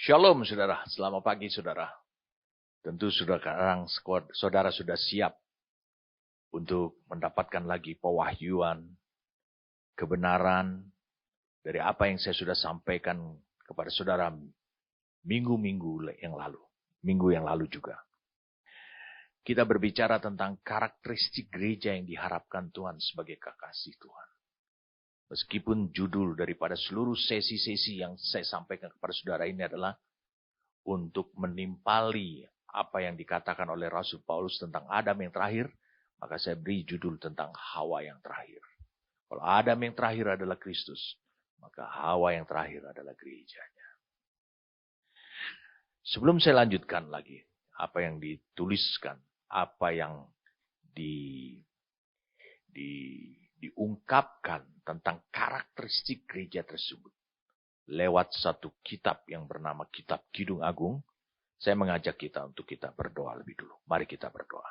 Shalom saudara, selamat pagi saudara. Tentu saudara sudah siap untuk mendapatkan lagi pewahyuan, kebenaran dari apa yang saya sudah sampaikan kepada saudara minggu yang lalu juga. Kita berbicara tentang karakteristik gereja yang diharapkan Tuhan sebagai kekasih Tuhan. Meskipun judul daripada seluruh sesi-sesi yang saya sampaikan kepada saudara ini adalah untuk menimpali apa yang dikatakan oleh Rasul Paulus tentang Adam yang terakhir, maka saya beri judul tentang Hawa yang terakhir. Kalau Adam yang terakhir adalah Kristus, maka Hawa yang terakhir adalah gerejanya. Sebelum saya lanjutkan lagi, apa yang dituliskan, apa yang diungkapkan tentang karakteristik gereja tersebut. Lewat satu kitab yang bernama Kitab Kidung Agung, saya mengajak kita untuk kita berdoa lebih dulu. Mari kita berdoa.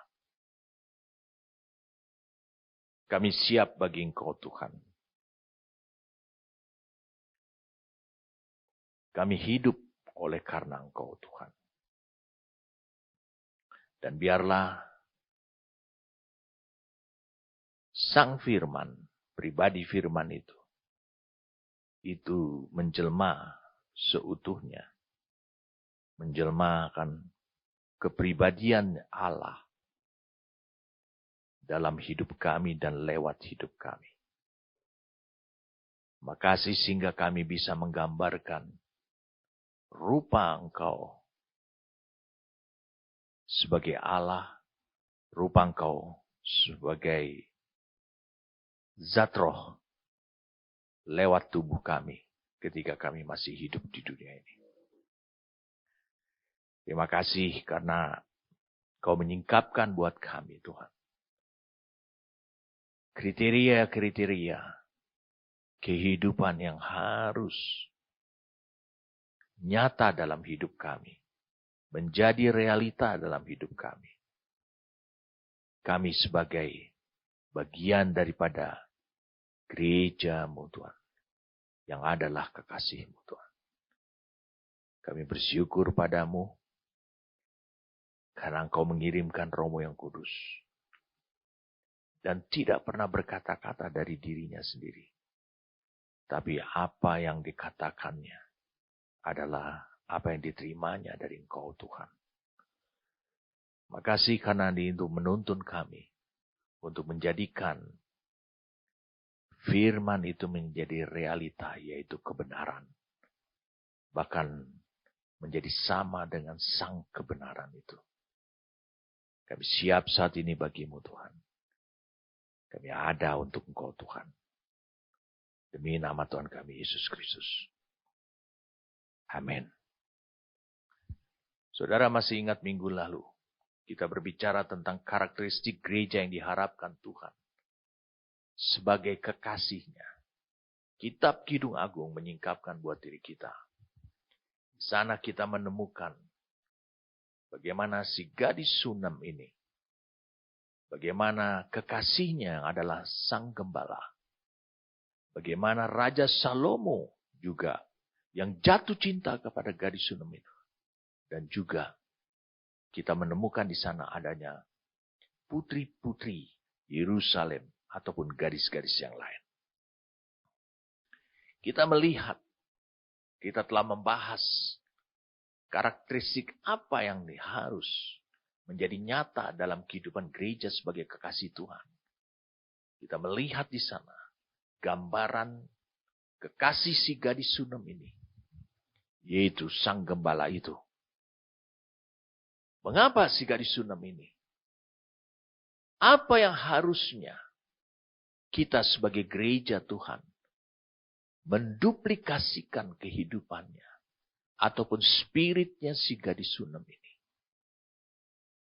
Kami siap bagi Engkau Tuhan. Kami hidup oleh karena Engkau Tuhan. Dan biarlah Sang Firman, pribadi Firman itu menjelma seutuhnya. Menjelmakan kepribadian Allah dalam hidup kami dan lewat hidup kami. Makasih sehingga kami bisa menggambarkan rupa Engkau sebagai Allah, rupa Engkau sebagai zat roh lewat tubuh kami ketika kami masih hidup di dunia ini. Terima kasih karena Kau menyingkapkan buat kami Tuhan kriteria-kriteria kehidupan yang harus nyata dalam hidup kami, menjadi realita dalam hidup kami. Kami sebagai bagian daripada gereja-Mu Tuhan, yang adalah kekasih-Mu Tuhan. Kami bersyukur padamu, karena Engkau mengirimkan Roh-Mu yang kudus. Dan tidak pernah berkata-kata dari dirinya sendiri. Tapi apa yang dikatakannya adalah apa yang diterimanya dari Engkau Tuhan. Makasih karena itu menuntun kami untuk menjadikan firman itu menjadi realita, yaitu kebenaran. Bahkan menjadi sama dengan sang kebenaran itu. Kami siap saat ini bagimu Tuhan. Kami ada untuk Engkau Tuhan. Demi nama Tuhan kami Yesus Kristus. Amin. Saudara masih ingat minggu lalu, kita berbicara tentang karakteristik gereja yang diharapkan Tuhan sebagai kekasihnya. Kitab Kidung Agung menyingkapkan buat diri kita. Di sana kita menemukan bagaimana si gadis Sunem ini, bagaimana kekasihnya yang adalah sang gembala, bagaimana Raja Salomo juga yang jatuh cinta kepada gadis Sunem itu. Dan juga kita menemukan di sana adanya putri-putri Yerusalem ataupun gadis-gadis yang lain. Kita melihat, kita telah membahas karakteristik apa yang harus menjadi nyata dalam kehidupan gereja sebagai kekasih Tuhan. Kita melihat di sana gambaran kekasih si gadis Sunem ini, yaitu sang gembala itu. Mengapa si gadis Sunem ini? Apa yang harusnya kita sebagai gereja Tuhan menduplikasikan kehidupannya ataupun spiritnya si gadis Sunem ini?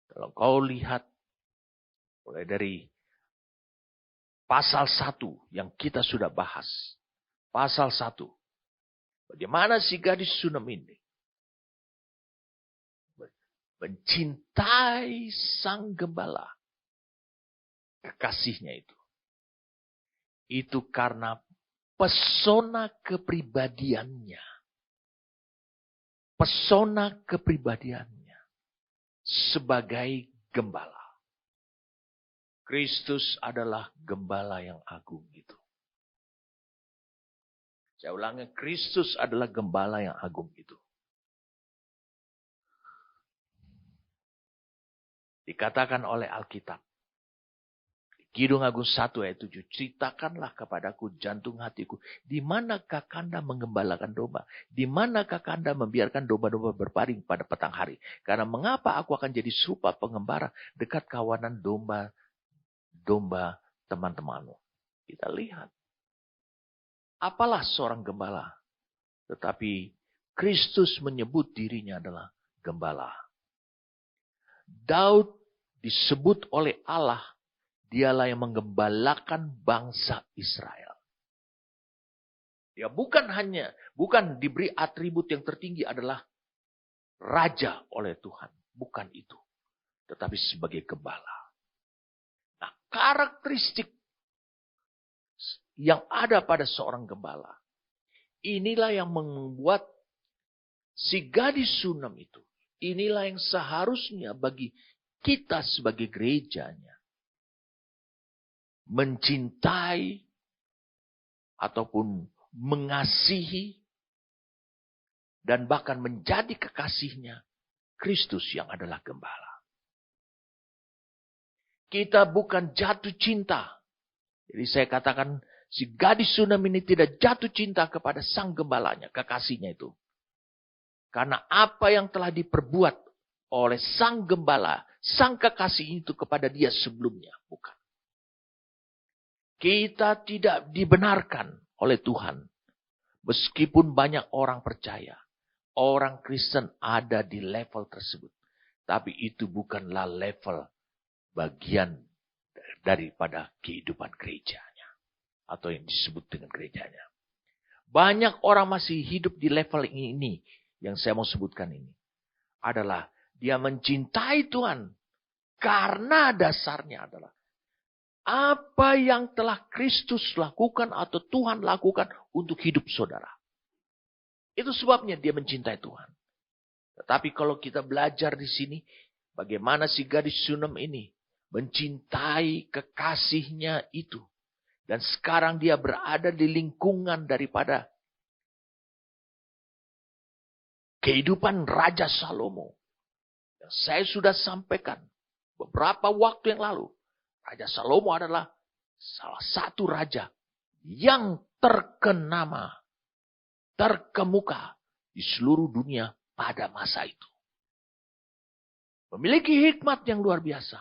Kalau kau lihat mulai dari pasal 1 yang kita sudah bahas. Pasal 1. Bagaimana si gadis Sunem ini mencintai sang gembala, kekasihnya itu. Itu karena pesona kepribadiannya. pesona kepribadiannya sebagai gembala. Kristus adalah gembala yang agung itu. Saya ulangi, Kristus adalah gembala yang agung itu. Dikatakan oleh Alkitab. Kidung Agung 1 ayat 7. Ceritakanlah kepadaku jantung hatiku. Di manakah Kanda menggembalakan domba? Di manakah Kanda membiarkan domba-domba berbaring pada petang hari? Karena mengapa aku akan jadi serupa pengembara dekat kawanan domba teman-temanmu? Kita lihat. Apalah seorang gembala? Tetapi Kristus menyebut dirinya adalah gembala. Daud disebut oleh Allah, dialah yang menggembalakan bangsa Israel. Dia bukan diberi atribut yang tertinggi adalah raja oleh Tuhan. Bukan itu. Tetapi sebagai gembala. Nah, karakteristik yang ada pada seorang gembala. Inilah yang membuat si gadis Sunam itu. Inilah yang seharusnya bagi kita sebagai gerejanya. Mencintai ataupun mengasihi dan bahkan menjadi kekasihnya Kristus yang adalah gembala. Kita bukan jatuh cinta. Jadi saya katakan si gadis Sunam ini tidak jatuh cinta kepada sang gembalanya, kekasihnya itu. Karena apa yang telah diperbuat oleh sang gembala, sang kekasih itu kepada dia sebelumnya. Bukan. Kita tidak dibenarkan oleh Tuhan. Meskipun banyak orang percaya. Orang Kristen ada di level tersebut. Tapi itu bukanlah level bagian daripada kehidupan gerejanya. Atau yang disebut dengan gerejanya. Banyak orang masih hidup di level ini. Yang saya mau sebutkan ini. Adalah dia mencintai Tuhan. Karena dasarnya adalah. Apa yang telah Kristus lakukan atau Tuhan lakukan untuk hidup saudara. Itu sebabnya dia mencintai Tuhan. Tetapi kalau kita belajar di sini. Bagaimana si gadis Sunam ini. Mencintai kekasihnya itu. Dan sekarang dia berada di lingkungan daripada. Kehidupan Raja Salomo. Yang saya sudah sampaikan. Beberapa waktu yang lalu. Raja Salomo adalah salah satu raja yang terkenama, terkemuka di seluruh dunia pada masa itu. Memiliki hikmat yang luar biasa.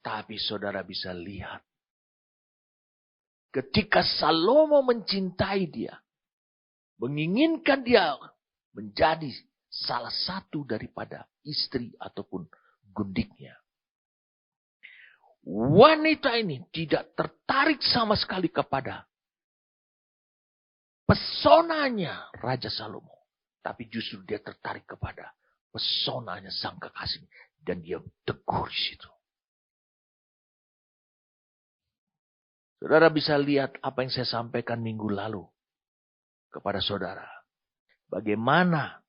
Tapi saudara bisa lihat. Ketika Salomo mencintai dia. Menginginkan dia menjadi salah satu daripada istri ataupun gundiknya. Wanita ini tidak tertarik sama sekali kepada pesonanya Raja Salomo. Tapi justru dia tertarik kepada pesonanya sang kekasih. Dan dia tegur di situ. Saudara bisa lihat apa yang saya sampaikan minggu lalu. Kepada saudara. Bagaimana.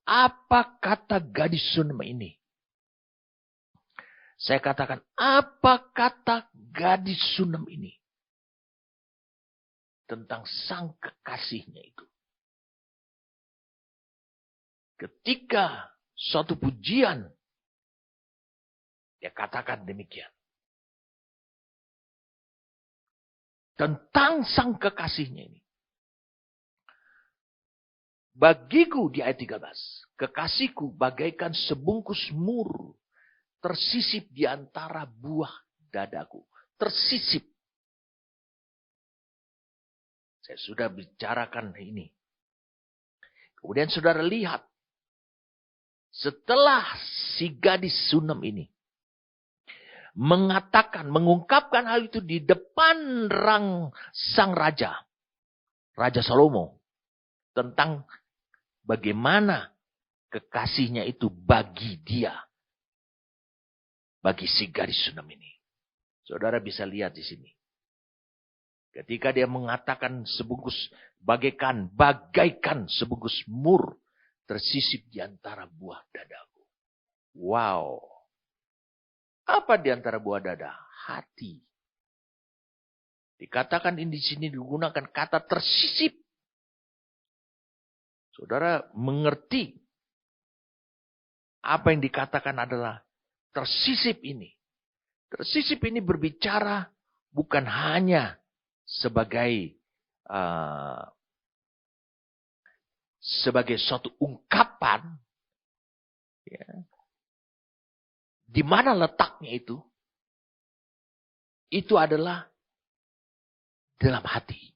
Apa kata gadis Sunam ini. Saya katakan, apa kata gadis Sunam ini? Tentang sang kekasihnya itu. Ketika suatu pujian, dia katakan demikian. Tentang sang kekasihnya ini. Bagiku di ayat 13, kekasihku bagaikan sebungkus mur. Tersisip di antara buah dadaku. Tersisip. Saya sudah bicarakan ini. Kemudian saudara lihat. Setelah si gadis Sunam ini. Mengungkapkan hal itu di depan sang raja. Raja Salomo. Tentang bagaimana kekasihnya itu bagi dia. Bagi si gadis Sunam ini. Saudara bisa lihat di sini. Ketika dia mengatakan sebungkus bagaikan sebungkus mur tersisip di antara buah dadaku. Wow. Apa di antara buah dada? Hati. Dikatakan di sini digunakan kata tersisip. Saudara mengerti apa yang dikatakan adalah tersisip ini. Tersisip ini berbicara bukan hanya sebagai suatu ungkapan, ya, di mana letaknya itu adalah dalam hati.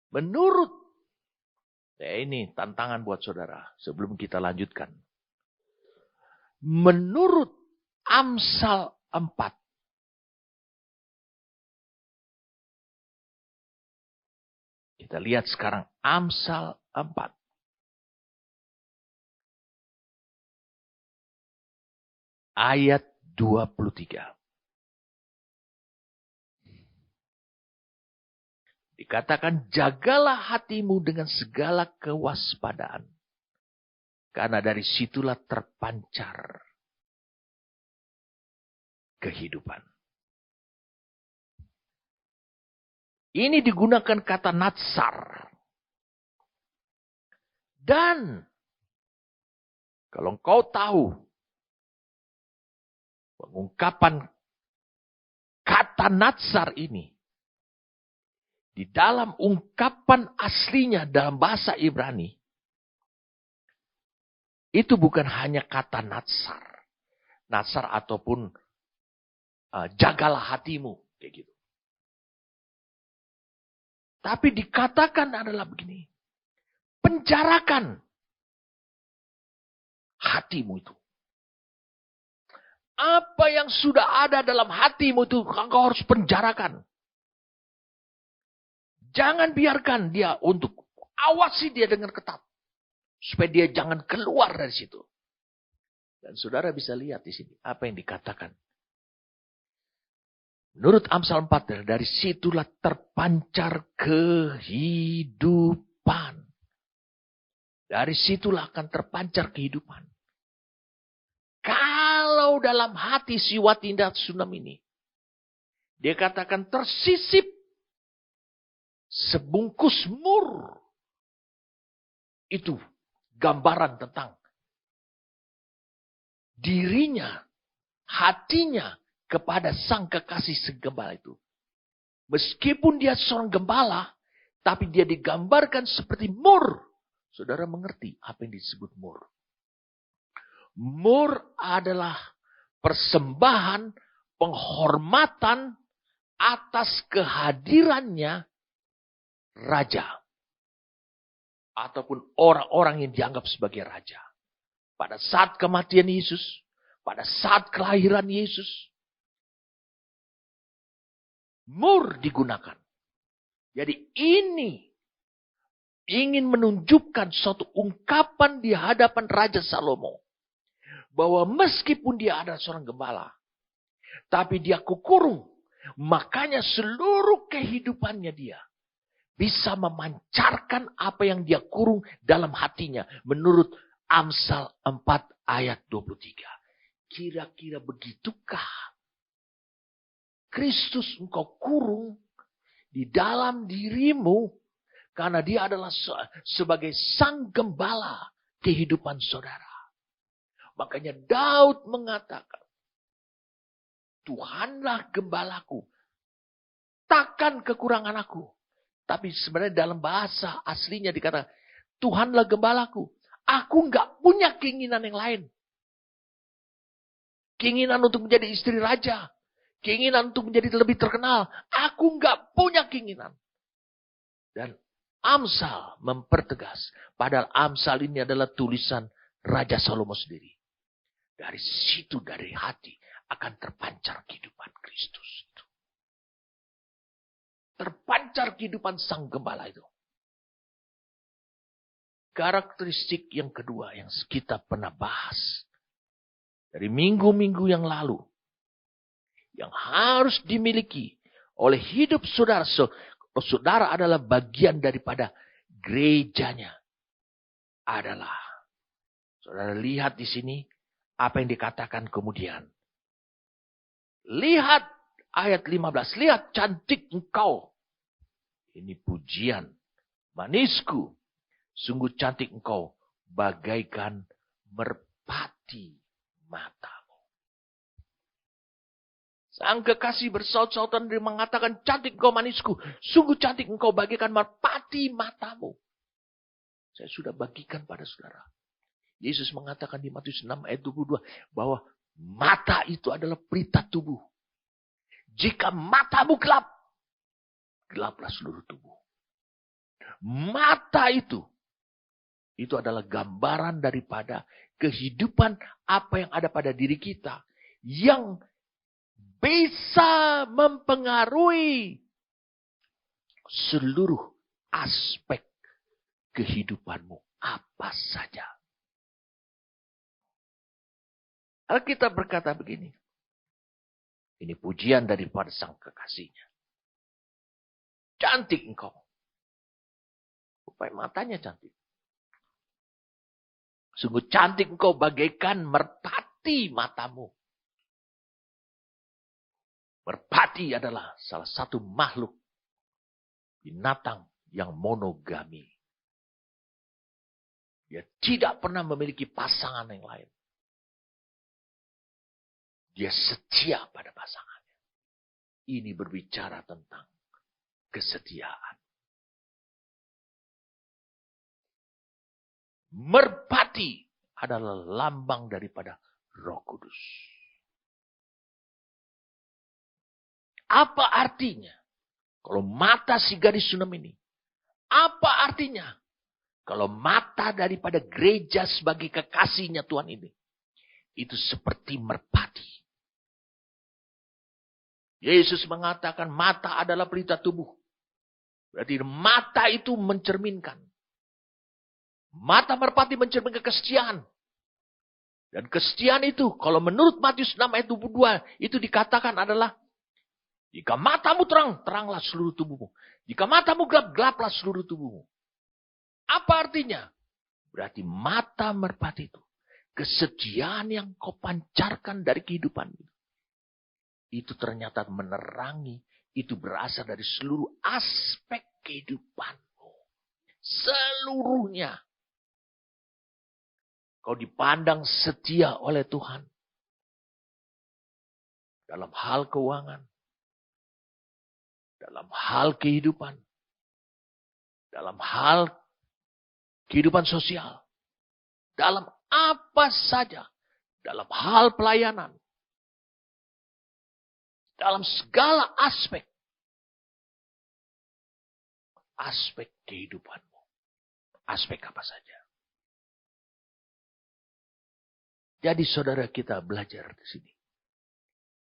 Menurut, ini tantangan buat saudara sebelum kita lanjutkan. Menurut Amsal 4. Kita lihat sekarang Amsal 4. Ayat 23. Dikatakan, jagalah hatimu dengan segala kewaspadaan. Karena dari situlah terpancar kehidupan. Ini digunakan kata natsar. Dan kalau engkau tahu pengungkapan kata natsar ini, di dalam ungkapan aslinya dalam bahasa Ibrani, itu bukan hanya kata natsar. Natsar ataupun jagalah hatimu. Kayak gitu. Tapi dikatakan adalah begini. Penjarakan hatimu itu. Apa yang sudah ada dalam hatimu itu engkau harus penjarakan. Jangan biarkan dia untuk awasi dia dengan ketat. Supaya dia jangan keluar dari situ. Dan saudara bisa lihat di sini apa yang dikatakan. Menurut Amsal 4, dari situlah terpancar kehidupan. Dari situlah akan terpancar kehidupan. Kalau dalam hati si Watinda Sunam ini, dia katakan tersisip sebungkus mur. Itu gambaran tentang dirinya, hatinya kepada sang kekasih segembala itu. Meskipun dia seorang gembala, tapi dia digambarkan seperti mur. Saudara mengerti apa yang disebut mur? Mur adalah persembahan penghormatan atas kehadirannya raja. Ataupun orang-orang yang dianggap sebagai raja. Pada saat kematian Yesus, pada saat kelahiran Yesus, mur digunakan. Jadi ini ingin menunjukkan suatu ungkapan di hadapan Raja Salomo. Bahwa meskipun dia ada seorang gembala, tapi dia kukurung. Makanya seluruh kehidupannya dia bisa memancarkan apa yang dia kurung dalam hatinya. Menurut Amsal 4 ayat 23. Kira-kira begitukah Kristus engkau kurung di dalam dirimu, karena dia adalah sebagai sang gembala kehidupan saudara. Makanya Daud mengatakan, Tuhanlah gembalaku, takkan kekurangan aku. Tapi sebenarnya dalam bahasa aslinya dikatakan, Tuhanlah gembalaku, aku nggak punya keinginan yang lain. Keinginan untuk menjadi istri raja. Keinginan untuk menjadi lebih terkenal. Aku nggak punya keinginan. Dan Amsal mempertegas. Padahal Amsal ini adalah tulisan Raja Salomo sendiri. Dari situ, dari hati, akan terpancar kehidupan Kristus itu. Terpancar kehidupan sang gembala itu. Karakteristik yang kedua yang kita pernah bahas. Dari minggu-minggu yang lalu. Yang harus dimiliki oleh hidup saudara. Kalau saudara adalah bagian daripada gerejanya, adalah saudara lihat di sini apa yang dikatakan kemudian. Lihat ayat 15, lihat cantik engkau. Ini pujian, manisku, sungguh cantik engkau bagaikan merpati matamu. Sang kekasih bersaut-sautan dan mengatakan, cantik engkau manisku, sungguh cantik engkau bagaikan merpati matamu. Saya sudah bagikan pada saudara. Yesus mengatakan di Matius 6 ayat 22 bahwa mata itu adalah pelita tubuh. Jika matamu gelap, gelaplah seluruh tubuh. Mata itu adalah gambaran daripada kehidupan apa yang ada pada diri kita. Yang bisa mempengaruhi seluruh aspek kehidupanmu. Apa saja. Alkitab berkata begini. Ini pujian daripada sang kekasihnya. Cantik engkau. Rupanya matanya cantik. Sungguh cantik engkau bagaikan merpati matamu. Merpati adalah salah satu makhluk binatang yang monogami. Dia tidak pernah memiliki pasangan yang lain. Dia setia pada pasangannya. Ini berbicara tentang kesetiaan. Merpati adalah lambang daripada Roh Kudus. Apa artinya? Kalau mata si gadis Sunam ini. Apa artinya? Kalau mata daripada gereja sebagai kekasihnya Tuhan ini. Itu seperti merpati. Yesus mengatakan mata adalah pelita tubuh. Berarti mata itu mencerminkan. Mata merpati mencerminkan kesetiaan. Dan kesetiaan itu, kalau menurut Matius 6 ayat 22, itu dikatakan adalah, jika matamu terang, teranglah seluruh tubuhmu. Jika matamu gelap, gelaplah seluruh tubuhmu. Apa artinya? Berarti mata merpati itu, kesetiaan yang kau pancarkan dari kehidupanmu. Itu ternyata menerangi, itu berasal dari seluruh aspek kehidupanmu. Seluruhnya. Kau dipandang setia oleh Tuhan. Dalam hal keuangan. Dalam hal kehidupan. Dalam hal kehidupan sosial. Dalam apa saja. Dalam hal pelayanan. Dalam segala aspek. Aspek kehidupanmu. Aspek apa saja. Jadi saudara kita belajar di sini.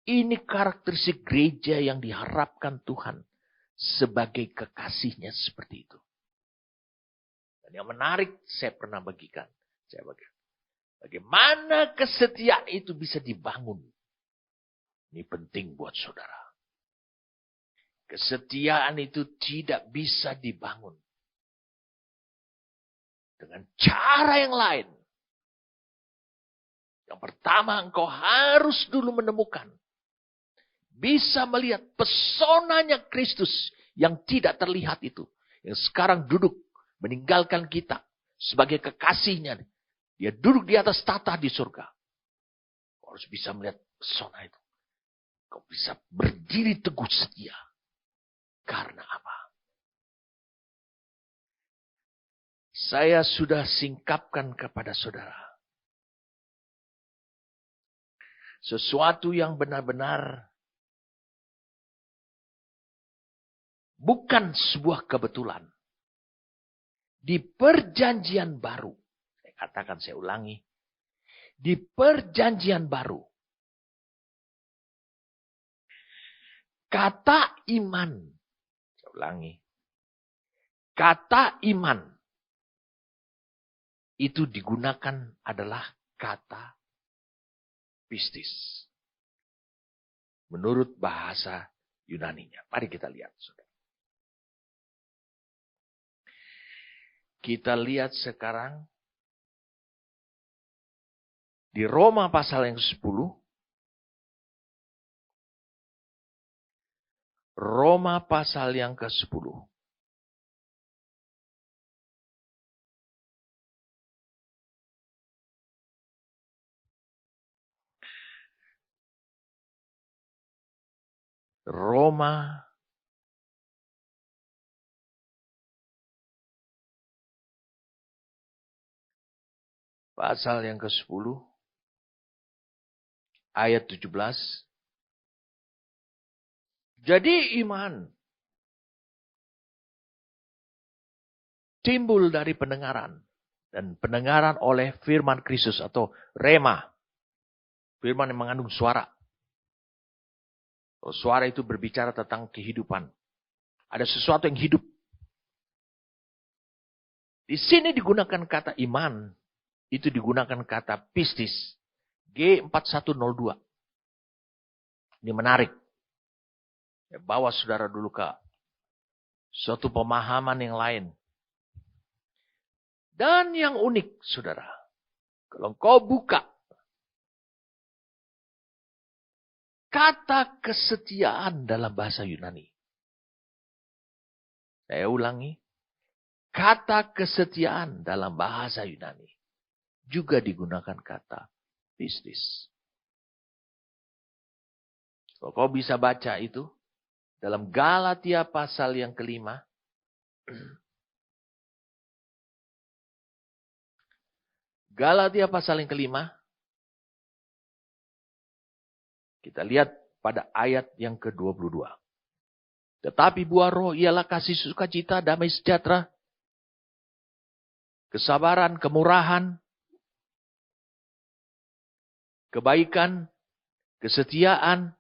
Ini karakteristik gereja yang diharapkan Tuhan sebagai kekasihnya seperti itu. Dan yang menarik saya pernah bagikan. Bagaimana kesetiaan itu bisa dibangun. Ini penting buat saudara. Kesetiaan itu tidak bisa dibangun dengan cara yang lain. Yang pertama engkau harus dulu menemukan. Bisa melihat pesonanya Kristus yang tidak terlihat itu. Yang sekarang duduk meninggalkan kita sebagai kekasihnya. Dia duduk di atas tahta di surga. Kau harus bisa melihat pesona itu. Kau bisa berdiri teguh setia. Karena apa? Saya sudah singkapkan kepada saudara. Sesuatu yang benar-benar bukan sebuah kebetulan. Di perjanjian baru. Saya katakan, saya ulangi. Di perjanjian baru. Kata iman. Saya ulangi. Kata iman. Itu digunakan adalah kata pistis. Menurut bahasa Yunaninya. Mari kita lihat. Saudara. Kita lihat sekarang di Roma pasal yang ke-10. Roma pasal yang ke-10. Roma pasal yang ke-10 ayat 17. Jadi iman timbul dari pendengaran, dan pendengaran oleh firman Kristus atau rema. Firman yang mengandung suara. Suara itu berbicara tentang kehidupan. Ada sesuatu yang hidup. Di sini digunakan kata iman. Itu digunakan kata pistis. G4102. Ini menarik. Bawa saudara dulu ke suatu pemahaman yang lain. Dan yang unik, saudara. Kalau kau buka kata kesetiaan dalam bahasa Yunani. Saya ulangi. Kata kesetiaan dalam bahasa Yunani. Juga digunakan kata pistis. Kalau kau bisa baca itu. Dalam Galatia pasal yang ke-5. Galatia pasal yang ke-5. Kita lihat pada ayat yang ke-22. Tetapi buah roh ialah kasih, sukacita, damai sejahtera, kesabaran, kemurahan, kebaikan, kesetiaan.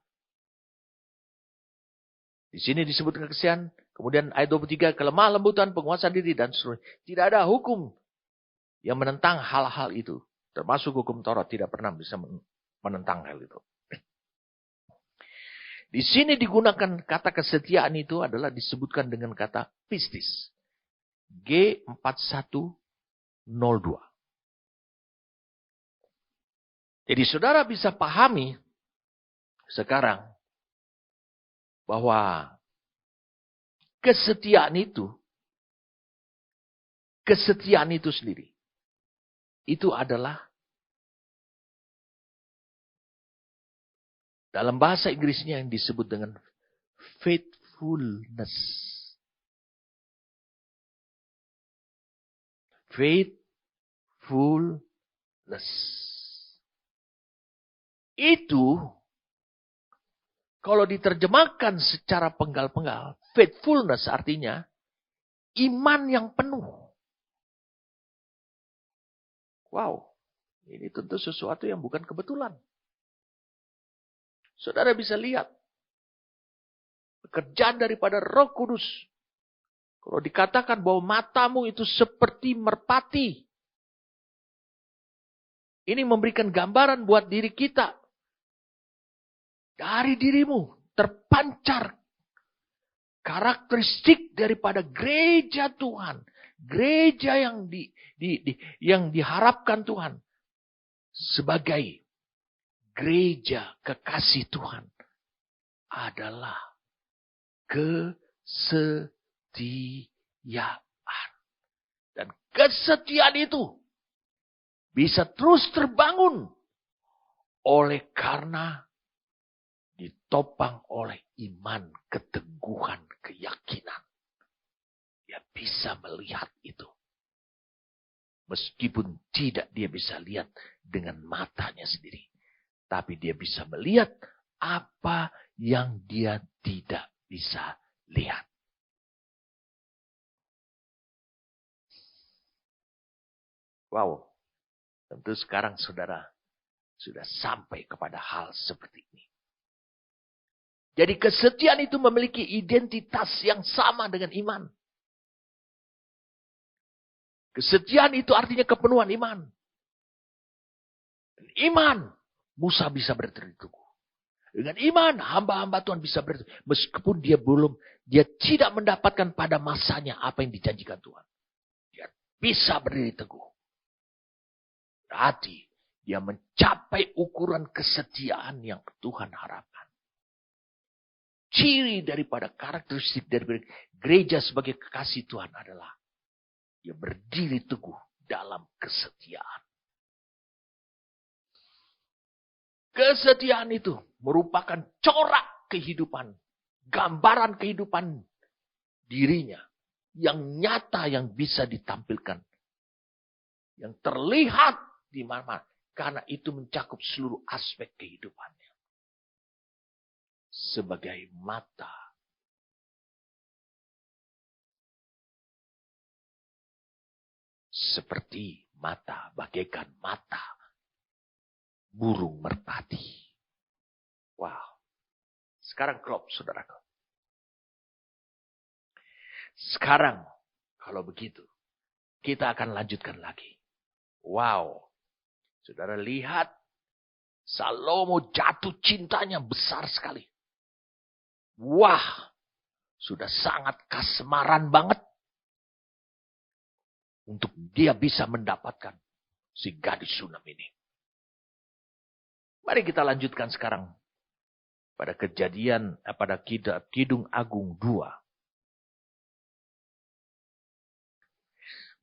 Di sini disebutkan kesetiaan. Kemudian ayat 23, kelemah lembutan, penguasaan diri, dan seterusnya. Tidak ada hukum yang menentang hal-hal itu. Termasuk hukum Taurat tidak pernah bisa menentang hal itu. Di sini digunakan kata kesetiaan itu adalah disebutkan dengan kata pistis. G4102. Jadi saudara bisa pahami sekarang bahwa kesetiaan itu sendiri, itu adalah dalam bahasa Inggrisnya yang disebut dengan faithfulness. Faithfulness. Itu kalau diterjemahkan secara penggal-penggal, faithfulness artinya iman yang penuh. Wow, ini tentu sesuatu yang bukan kebetulan. Saudara bisa lihat pekerjaan daripada Roh Kudus. Kalau dikatakan bahwa matamu itu seperti merpati. Ini memberikan gambaran buat diri kita. Dari dirimu terpancar karakteristik daripada gereja Tuhan. Gereja yang diharapkan Tuhan. Sebagai gereja kekasih Tuhan adalah kesetiaan. Dan kesetiaan itu bisa terus terbangun oleh karena ditopang oleh iman, keteguhan, keyakinan. Dia bisa melihat itu. Meskipun tidak dia bisa lihat dengan matanya sendiri. Tapi dia bisa melihat apa yang dia tidak bisa lihat. Wow. Tentu sekarang saudara sudah sampai kepada hal seperti ini. Jadi kesetiaan itu memiliki identitas yang sama dengan iman. Kesetiaan itu artinya kepenuhan iman. Iman, Musa bisa berteduh teguh. Dengan iman, hamba-hamba Tuhan bisa berteduh. Meskipun dia tidak mendapatkan pada masanya apa yang dijanjikan Tuhan. Dia bisa berdiri teguh. Berarti dia mencapai ukuran kesetiaan yang Tuhan harapkan. Ciri daripada karakteristik dari gereja sebagai kekasih Tuhan adalah dia berdiri teguh dalam kesetiaan. Kesetiaan itu merupakan corak kehidupan, gambaran kehidupan dirinya yang nyata yang bisa ditampilkan. Yang terlihat di mana-mana. Karena itu mencakup seluruh aspek kehidupannya. Sebagai mata. Seperti mata, bagaikan mata burung merpati. Wow. Sekarang klop, saudaraku. Sekarang, kalau begitu, kita akan lanjutkan lagi. Wow. Saudara lihat, Salomo jatuh cintanya besar sekali. Wah, sudah sangat kasmaran banget. Untuk dia bisa mendapatkan si gadis Sunam ini. Mari kita lanjutkan sekarang. Pada kejadian, pada Kidung Agung 2.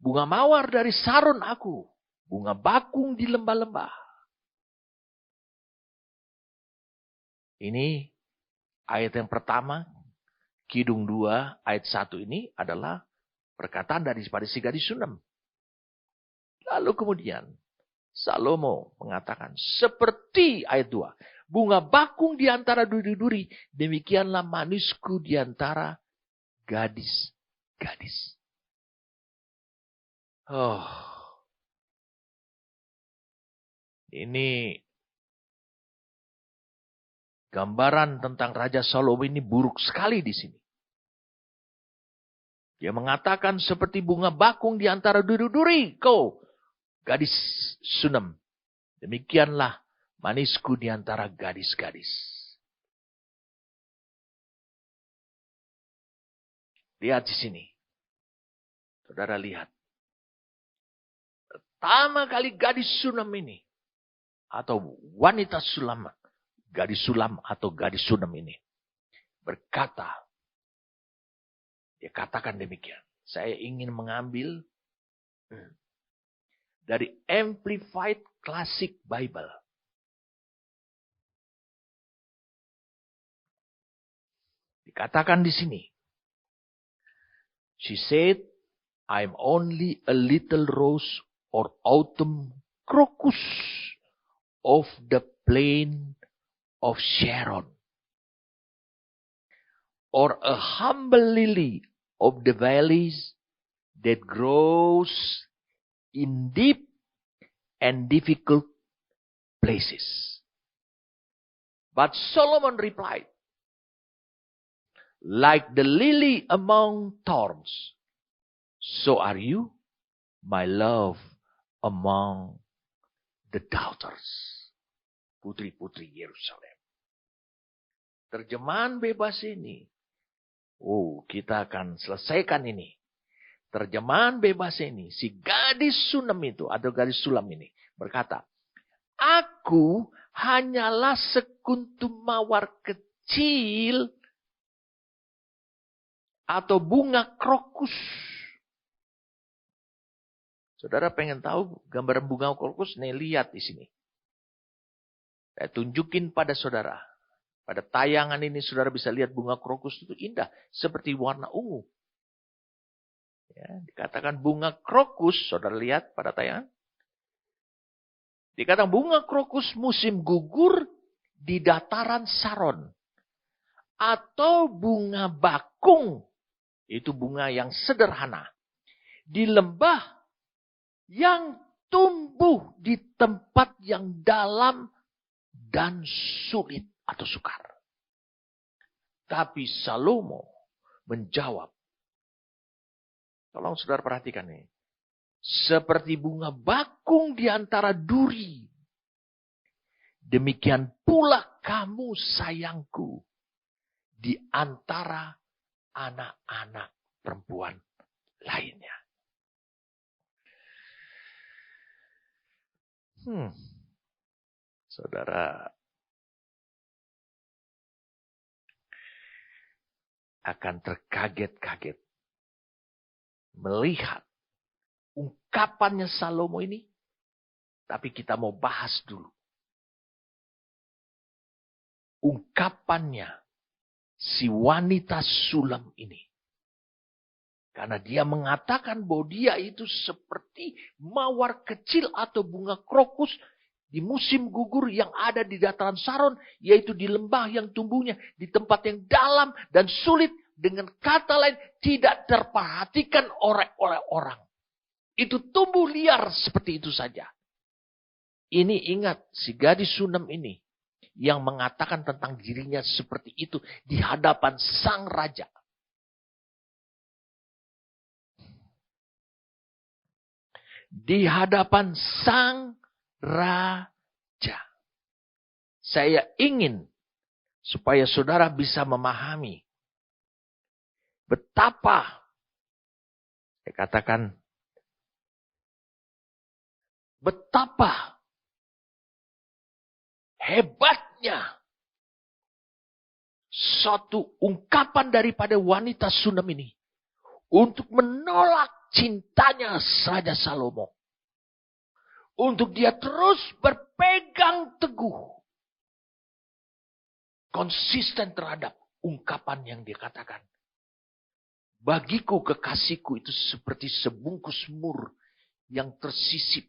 Bunga mawar dari Saron aku. Bunga bakung di lembah-lembah. Ini ayat yang pertama. Kidung 2 ayat 1 ini adalah perkataan daripada si gadis Sunam. Lalu kemudian Salomo mengatakan seperti ayat 2. Bunga bakung di antara duri-duri. Demikianlah manisku di antara gadis-gadis. Oh. Ini gambaran tentang Raja Salomo ini buruk sekali di sini. Dia mengatakan seperti bunga bakung di antara duri-duri. Kau gadis Sunam. Demikianlah manisku di antara gadis-gadis. Lihat di sini. Saudara lihat. Pertama kali gadis Sunam ini. Atau wanita Sulam. Gadis Sulam atau gadis Sunam ini. Berkata. Dia katakan demikian. Saya ingin mengambil. Dari Amplified Classic Bible. Dikatakan di sini. She said, I'm only a little rose or autumn crocus of the plain of Sharon. Or a humble lily of the valleys that grows in deep and difficult places. But Solomon replied, like the lily among thorns, so are you, my love, among the daughters. Putri-putri Yerusalem. Terjemahan bebas ini. Oh, kita akan selesaikan ini. Terjemahan bebas ini. Si gadis Sunam itu, atau gadis Sulam ini, berkata, aku hanyalah sekuntum mawar kecil atau bunga krokus. Saudara pengen tahu gambaran bunga krokus? Nih, lihat di sini. Saya tunjukin pada saudara. Pada tayangan ini saudara bisa lihat bunga krokus itu indah. Seperti warna ungu. Ya, dikatakan bunga krokus. Saudara lihat pada tayangan. Dikatakan bunga krokus musim gugur di dataran Saron. Atau bunga bakung. Itu bunga yang sederhana. Di lembah yang tumbuh di tempat yang dalam dan sulit atau sukar. Tapi Salomo menjawab. Tolong saudara perhatikan ini. Seperti bunga bakung di antara duri. Demikian pula kamu sayangku. Di antara anak-anak perempuan lainnya. Saudara akan terkaget-kaget melihat ungkapannya Salomo ini. Tapi kita mau bahas dulu ungkapannya si wanita sulam ini. Karena dia mengatakan bahwa dia itu seperti mawar kecil atau bunga krokus di musim gugur yang ada di dataran Saron, yaitu di lembah yang tumbuhnya di tempat yang dalam dan sulit, dengan kata lain tidak terperhatikan oleh orang. Itu tumbuh liar seperti itu saja. Ini ingat, si gadis Sunem ini yang mengatakan tentang dirinya seperti itu di hadapan sang raja. Di hadapan sang raja. Saya ingin supaya saudara bisa memahami betapa, saya katakan, betapa hebatnya suatu ungkapan daripada wanita Sunem ini untuk menolak cintanya Raja Salomo. Untuk dia terus berpegang teguh, konsisten terhadap ungkapan yang dia katakan. Bagiku kekasihku itu seperti sebungkus mur yang tersisip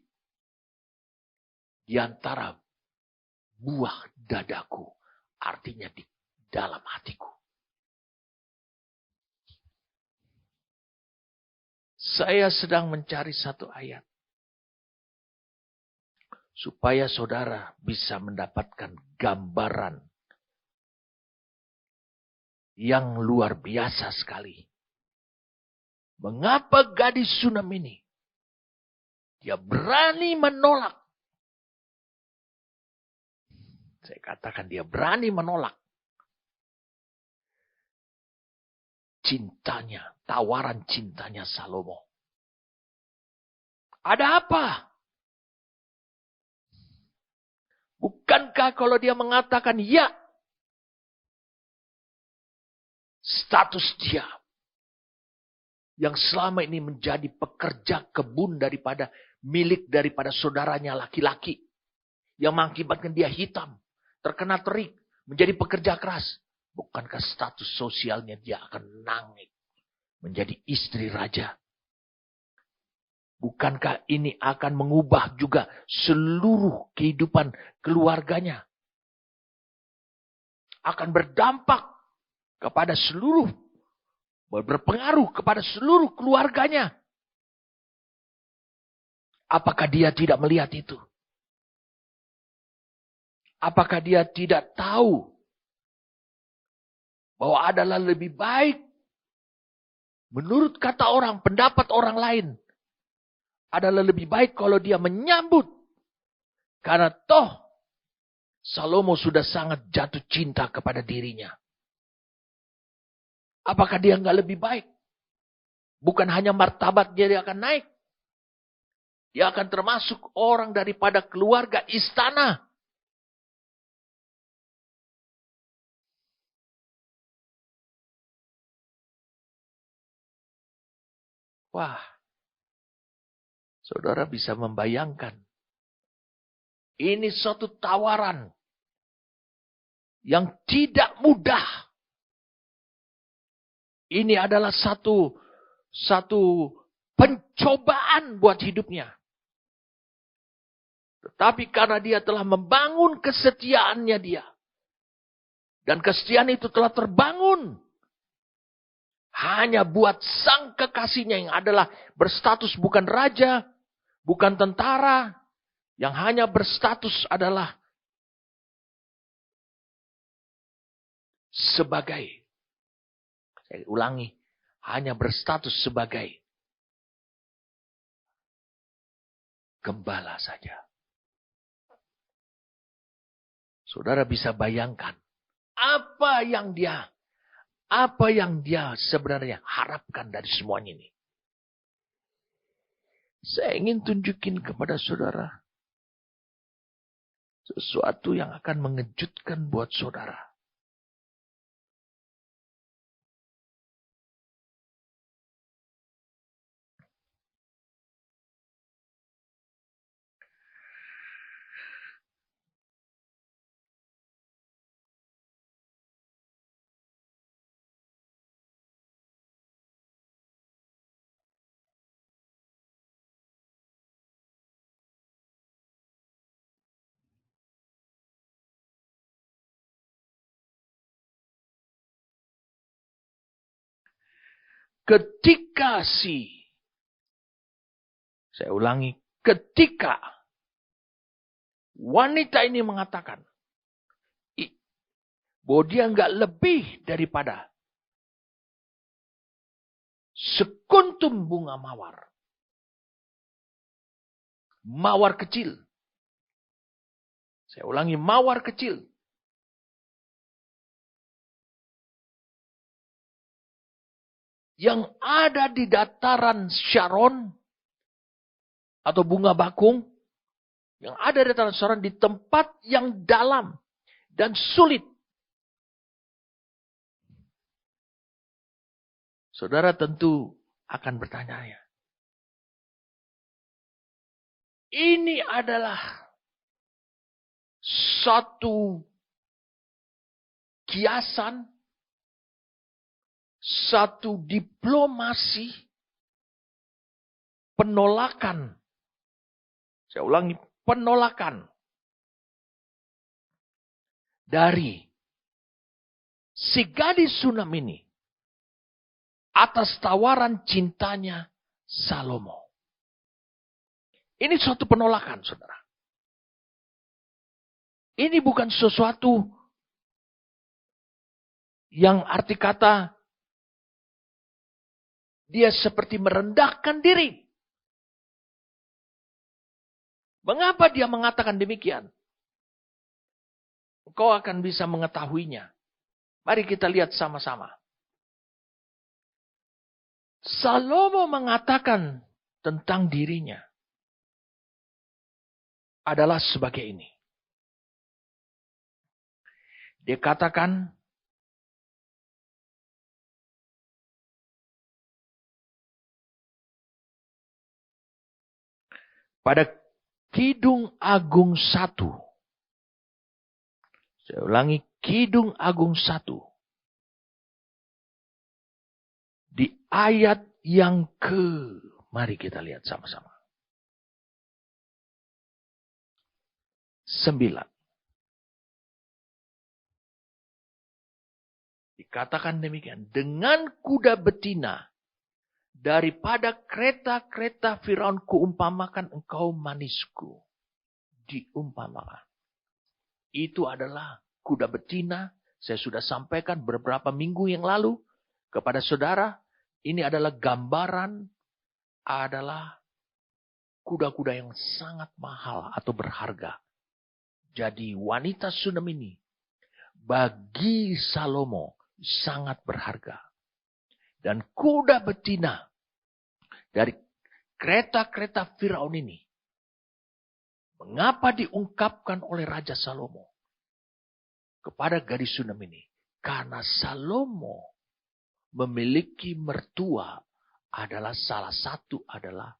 di antara buah dadaku. Artinya di dalam hatiku. Saya sedang mencari satu ayat. Supaya saudara bisa mendapatkan gambaran yang luar biasa sekali. Mengapa gadis Sunem ini, dia berani menolak. Saya katakan dia berani menolak cintanya, tawaran cintanya Salomo. Ada apa? Bukankah kalau dia mengatakan ya, status dia yang selama ini menjadi pekerja kebun milik daripada saudaranya laki-laki, yang mengakibatkan dia hitam, terkena terik, menjadi pekerja keras. Bukankah status sosialnya dia akan naik menjadi istri raja? Bukankah ini akan mengubah juga seluruh kehidupan keluarganya? Akan berdampak kepada berpengaruh kepada seluruh keluarganya. Apakah dia tidak melihat itu? Apakah dia tidak tahu bahwa adalah lebih baik menurut kata orang, pendapat orang lain, adalah lebih baik kalau dia menyambut. Karena toh Salomo sudah sangat jatuh cinta kepada dirinya. Apakah dia nggak lebih baik? Bukan hanya martabatnya dia akan naik. Dia akan termasuk orang daripada keluarga istana. Wah, saudara bisa membayangkan. Ini suatu tawaran yang tidak mudah. Ini adalah satu pencobaan buat hidupnya. Tetapi karena dia telah membangun kesetiaannya dia. Dan kesetiaan itu telah terbangun. Hanya buat sang kekasihnya yang adalah berstatus bukan raja, bukan tentara. Yang hanya berstatus adalah sebagai, saya ulangi, hanya berstatus sebagai gembala saja. Saudara bisa bayangkan apa yang dia sebenarnya harapkan dari semuanya ini. Saya ingin tunjukin kepada saudara Sesuatu yang akan mengejutkan buat saudara. Ketika saya ulangi, ketika wanita ini mengatakan bahwa dia nggak lebih daripada sekuntum bunga mawar. Mawar kecil. Saya ulangi, mawar kecil. Yang ada di dataran Sharon atau bunga bakung, yang ada di dataran Sharon di tempat yang dalam dan sulit. Saudara tentu akan bertanya, ini adalah satu kiasan, satu diplomasi, penolakan. Saya ulangi, penolakan dari si gadis Sunam ini atas tawaran cintanya Salomo. Ini suatu penolakan, saudara. Ini bukan sesuatu yang arti kata dia seperti merendahkan diri. Mengapa dia mengatakan demikian? Engkau akan bisa mengetahuinya. Mari kita lihat sama-sama. Salomo mengatakan tentang dirinya adalah sebagai ini. Dia katakan, pada Kidung Agung 1. Saya ulangi, Kidung Agung 1. Di ayat yang mari kita lihat sama-sama. 9. Dikatakan demikian, dengan kuda betina daripada kereta-kereta Firaun kuumpamakan engkau manisku. Diumpamakan. Itu adalah kuda betina. Saya sudah sampaikan beberapa minggu yang lalu kepada saudara. Ini adalah gambaran adalah kuda-kuda yang sangat mahal atau berharga. Jadi wanita Sunam ini bagi Salomo sangat berharga. Dan kuda betina dari kereta-kereta Firaun ini. Mengapa diungkapkan oleh Raja Salomo kepada gadis Sunam ini? Karena Salomo memiliki mertua adalah salah satu adalah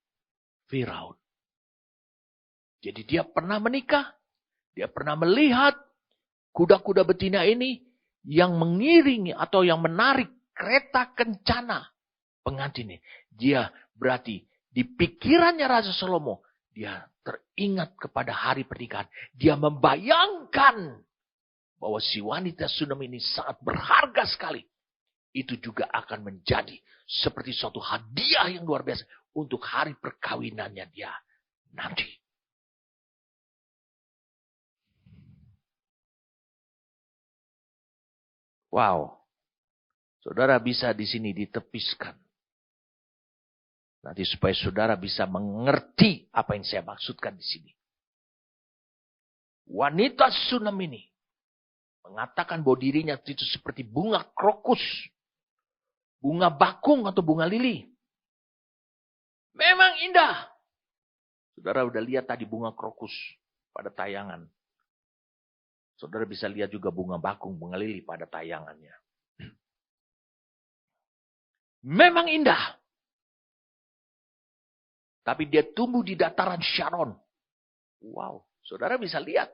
Firaun. Jadi dia pernah menikah. Dia pernah melihat kuda-kuda betina ini yang mengiringi atau yang menarik kereta kencana pengantin ini. Dia berarti di pikirannya Raja Salomo, dia teringat kepada hari pernikahan. Dia membayangkan bahwa si wanita Sunam ini sangat berharga sekali. Itu juga akan menjadi seperti suatu hadiah yang luar biasa untuk hari perkawinannya dia nanti. Wow. Saudara bisa di sini ditepiskan. Nanti supaya saudara bisa mengerti apa yang saya maksudkan di sini. Wanita Sunam ini mengatakan bahwa dirinya itu seperti bunga krokus, bunga bakung atau bunga lili. Memang indah. Saudara udah lihat tadi bunga krokus pada tayangan. Saudara bisa lihat juga bunga bakung, bunga lili pada tayangannya. Memang indah. Tapi dia tumbuh di dataran Sharon. Wow, saudara bisa lihat.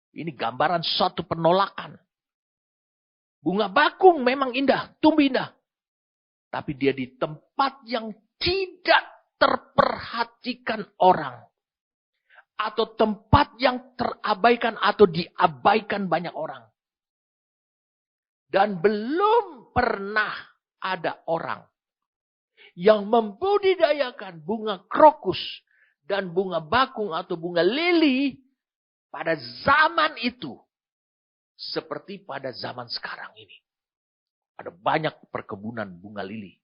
Ini gambaran suatu penolakan. Bunga bakung memang indah, tumbuh indah. Tapi dia di tempat yang tidak terperhatikan orang. Atau tempat yang terabaikan atau diabaikan banyak orang. Dan belum pernah ada orang yang membudidayakan bunga krokus dan bunga bakung atau bunga lili pada zaman itu. Seperti pada zaman sekarang ini. Ada banyak perkebunan bunga lili,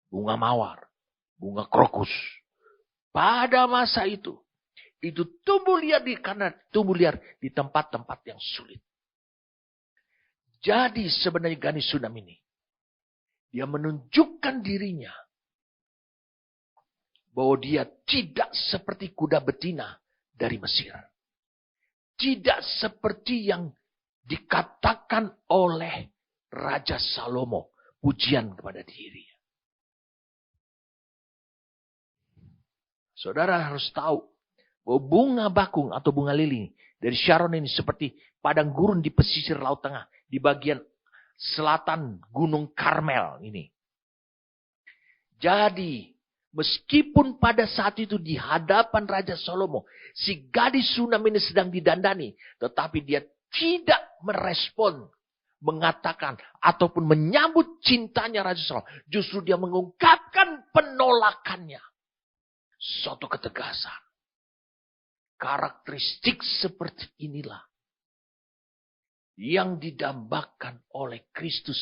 bunga mawar, bunga krokus. Pada masa itu tumbuh liar karena tumbuh liar di tempat-tempat yang sulit. Jadi sebenarnya Gadis Sunam ini, dia menunjukkan dirinya bahwa dia tidak seperti kuda betina dari Mesir. Tidak seperti yang dikatakan oleh Raja Salomo, pujian kepada dirinya. Saudara harus tahu bahwa bunga bakung atau bunga lili dari Sharon ini seperti padang gurun di pesisir Laut Tengah, di bagian selatan Gunung Karmel ini. Jadi, meskipun pada saat itu di hadapan Raja Salomo, si Gadis Sunam ini sedang didandani, tetapi dia tidak merespon, mengatakan, ataupun menyambut cintanya Raja Salomo. Justru dia mengungkapkan penolakannya. Suatu ketegasan. Karakteristik seperti inilah yang didambakan oleh Kristus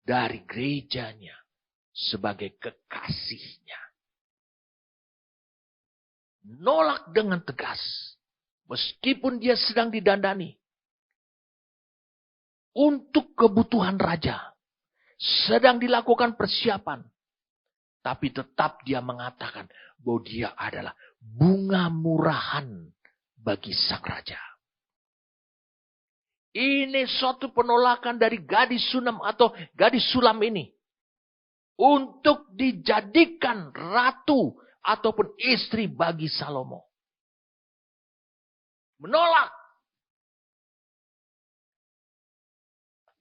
dari gerejanya sebagai kekasihnya. Nolak dengan tegas. Meskipun dia sedang didandani. Untuk kebutuhan raja. Sedang dilakukan persiapan. Tapi tetap dia mengatakan bahwa dia adalah bunga murahan bagi sang raja. Ini suatu penolakan dari Gadis Sunam atau Gadis Sulam ini. Untuk dijadikan ratu ataupun istri bagi Salomo. Menolak.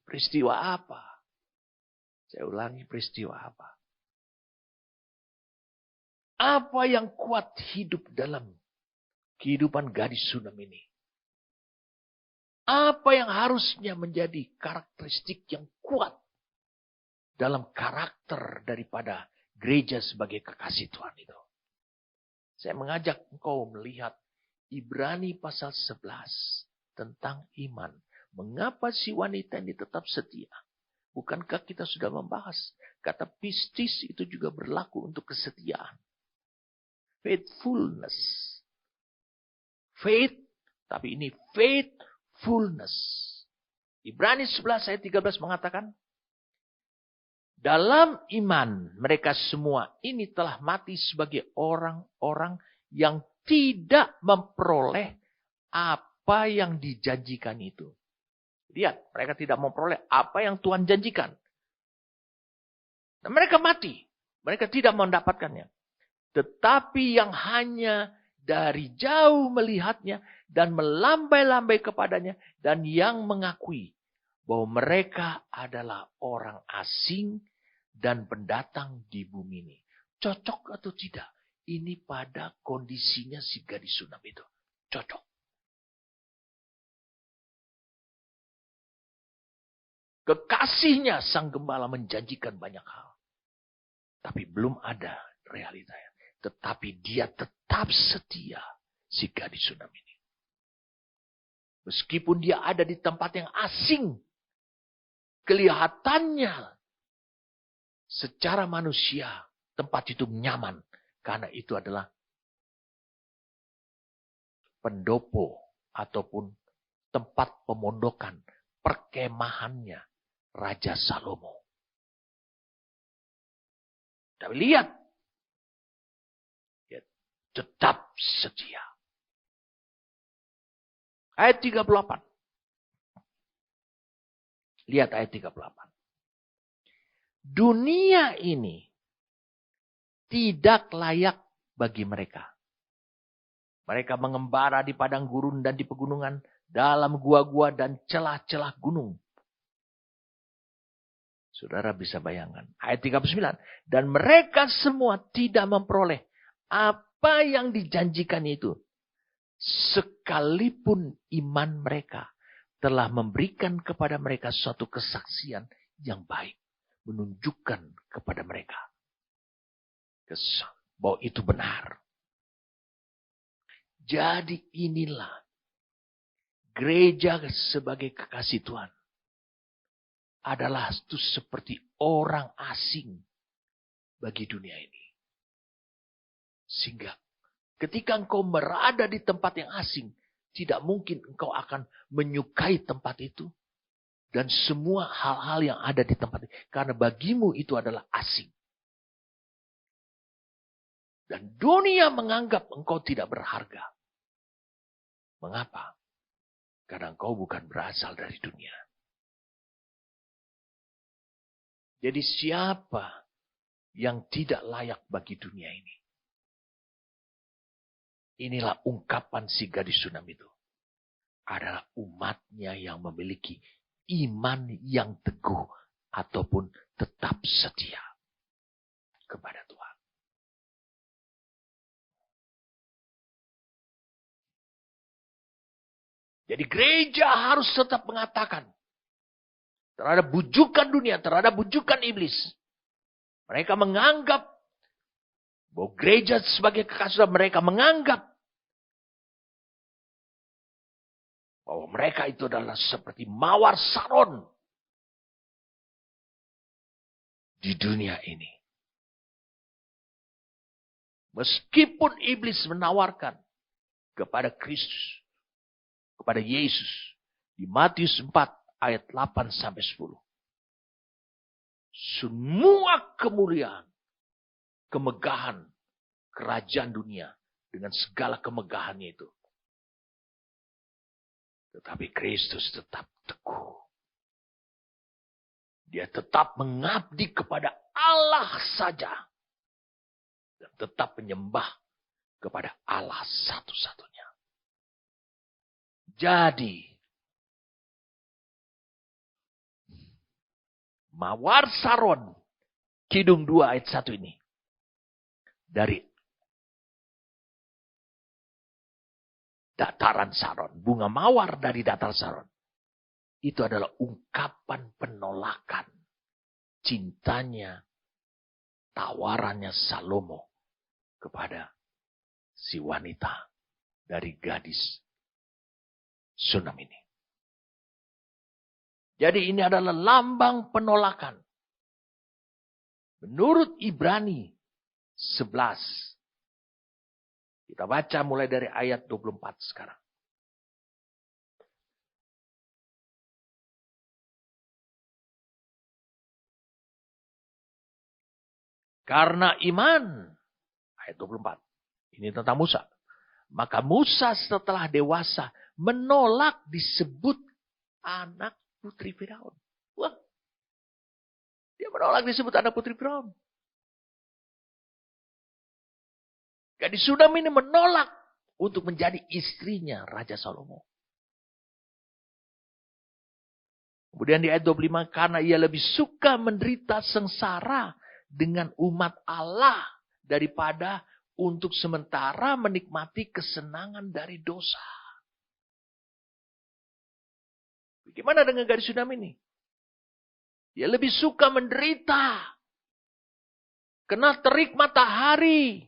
Peristiwa apa? Saya ulangi, peristiwa apa? Apa yang kuat hidup dalam kehidupan Gadis Sunam ini? Apa yang harusnya menjadi karakteristik yang kuat dalam karakter daripada gereja sebagai kekasih Tuhan itu? Saya mengajak engkau melihat Ibrani pasal 11 tentang iman. Mengapa si wanita ini tetap setia? Bukankah kita sudah membahas kata pistis itu juga berlaku untuk kesetiaan? Faithfulness. Faith, tapi ini faithfulness. Ibrani 11 ayat 13 mengatakan, dalam iman mereka semua ini telah mati sebagai orang-orang yang tidak memperoleh apa yang dijanjikan itu. Lihat, mereka tidak memperoleh apa yang Tuhan janjikan. Dan mereka mati. Mereka tidak mendapatkannya. Tetapi yang hanya dari jauh melihatnya dan melambai-lambai kepadanya. Dan yang mengakui bahwa mereka adalah orang asing dan pendatang di bumi ini. Cocok atau tidak? Ini pada kondisinya si Gadis Sunam itu. Cocok. Kekasihnya sang gembala menjanjikan banyak hal. Tapi belum ada realitanya. Tetapi dia tetap setia si Gadis Sunam ini. Meskipun dia ada di tempat yang asing. Kelihatannya secara manusia tempat itu nyaman. Karena itu adalah pendopo ataupun tempat pemondokan perkemahannya Raja Salomo. Tapi lihat. Dia tetap setia. Ayat 38. Lihat ayat 38. Dunia ini tidak layak bagi mereka. Mereka mengembara di padang gurun dan di pegunungan, dalam gua-gua dan celah-celah gunung. Saudara bisa bayangkan. Ayat 39. Dan mereka semua tidak memperoleh apa yang dijanjikan itu. Sekalipun iman mereka telah memberikan kepada mereka suatu kesaksian yang baik. Menunjukkan kepada mereka bahwa itu benar. Jadi inilah gereja sebagai kekasih Tuhan. Adalah itu seperti orang asing bagi dunia ini. Sehingga ketika engkau berada di tempat yang asing, tidak mungkin engkau akan menyukai tempat itu. Dan semua hal-hal yang ada di tempat itu. Karena bagimu itu adalah asing. Dan dunia menganggap engkau tidak berharga. Mengapa? Karena engkau bukan berasal dari dunia. Jadi siapa yang tidak layak bagi dunia ini? Inilah ungkapan si gadis Sunam itu. Adalah umatnya yang memiliki iman yang teguh ataupun tetap setia kepada Tuhan. Jadi gereja harus tetap mengatakan terhadap bujukan dunia, terhadap bujukan iblis. Mereka menganggap bahwa gereja sebagai kekasih mereka menganggap bahwa mereka itu adalah seperti mawar saron di dunia ini. Meskipun iblis menawarkan kepada Kristus, kepada Yesus di Matius 4 ayat 8 sampai 10. Semua kemuliaan, kemegahan kerajaan dunia dengan segala kemegahannya itu. Tetapi Kristus tetap teguh. Dia tetap mengabdi kepada Allah saja. Dan tetap menyembah kepada Allah satu-satunya. Jadi, Mawar Saron, Kidung 2 ayat 1 ini. Dari dataran Saron, bunga mawar dari dataran Saron. Itu adalah ungkapan penolakan cintanya, tawarannya Salomo kepada si wanita dari gadis Sunam ini. Jadi ini adalah lambang penolakan. Menurut Ibrani 11. Kita baca mulai dari ayat 24 sekarang. Karena iman, ayat 24. Ini tentang Musa. Maka Musa setelah dewasa menolak disebut anak putri Firaun. Wah, dia menolak disebut anak putri Firaun. Gadis Sunam ini menolak untuk menjadi istrinya Raja Salomo. Kemudian di ayat 25, karena ia lebih suka menderita sengsara dengan umat Allah daripada untuk sementara menikmati kesenangan dari dosa. Bagaimana dengan gadis Sunam ini? Dia lebih suka menderita. Kena terik matahari.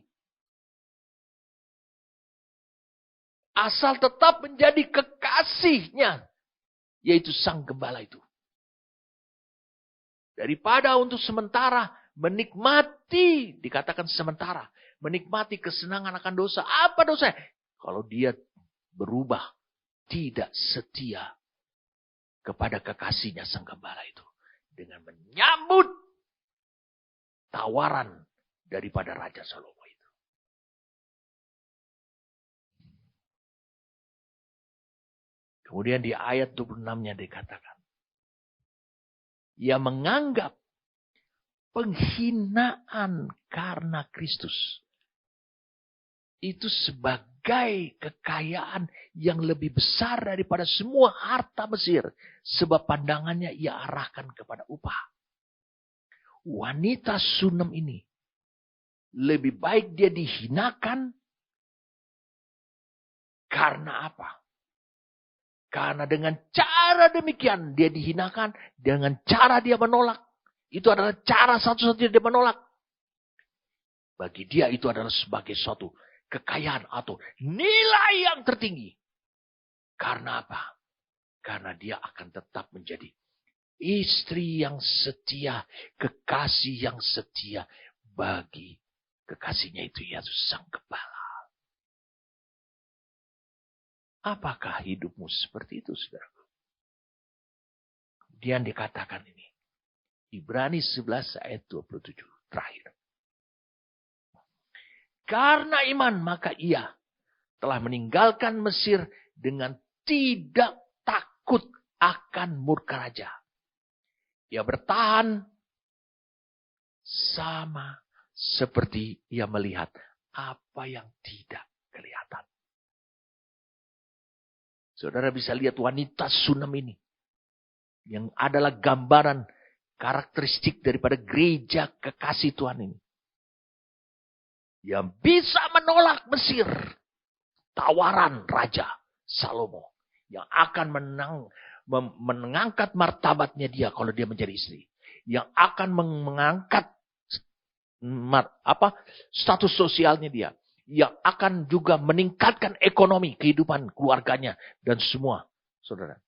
Asal tetap menjadi kekasihnya. Yaitu sang gembala itu. Daripada untuk sementara menikmati. Dikatakan sementara. Menikmati kesenangan akan dosa. Apa dosa? Kalau dia berubah. Tidak setia kepada kekasihnya sang gembala itu. Dengan menyambut tawaran daripada Raja Salomo itu. Kemudian di ayat 26-nya dikatakan, ia menganggap penghinaan karena Kristus itu sebagai kekayaan yang lebih besar daripada semua harta Mesir. Sebab pandangannya ia arahkan kepada upah. Wanita Sunem ini lebih baik dia dihinakan. Karena apa? Karena dengan cara demikian dia dihinakan. Dengan cara dia menolak. Itu adalah cara satu-satunya dia menolak. Bagi dia itu adalah sebagai suatu kekayaan atau nilai yang tertinggi. Karena apa? Karena dia akan tetap menjadi istri yang setia, kekasih yang setia bagi kekasihnya itu, yaitu sang gembala. Apakah hidupmu seperti itu, saudara? Kemudian dikatakan ini. Ibrani 11 ayat 27 terakhir. Karena iman maka ia telah meninggalkan Mesir dengan tidak takut akan murka raja. Ia bertahan sama seperti ia melihat apa yang tidak kelihatan. Saudara bisa lihat wanita Sunem ini. Yang adalah gambaran karakteristik daripada gereja kekasih Tuhan ini. Yang bisa menolak Mesir. Tawaran Raja Salomo. Yang akan mengangkat martabatnya dia kalau dia menjadi istri. Yang akan mengangkat status sosialnya dia. Yang akan juga meningkatkan ekonomi kehidupan keluarganya. Dan semua. Saudara.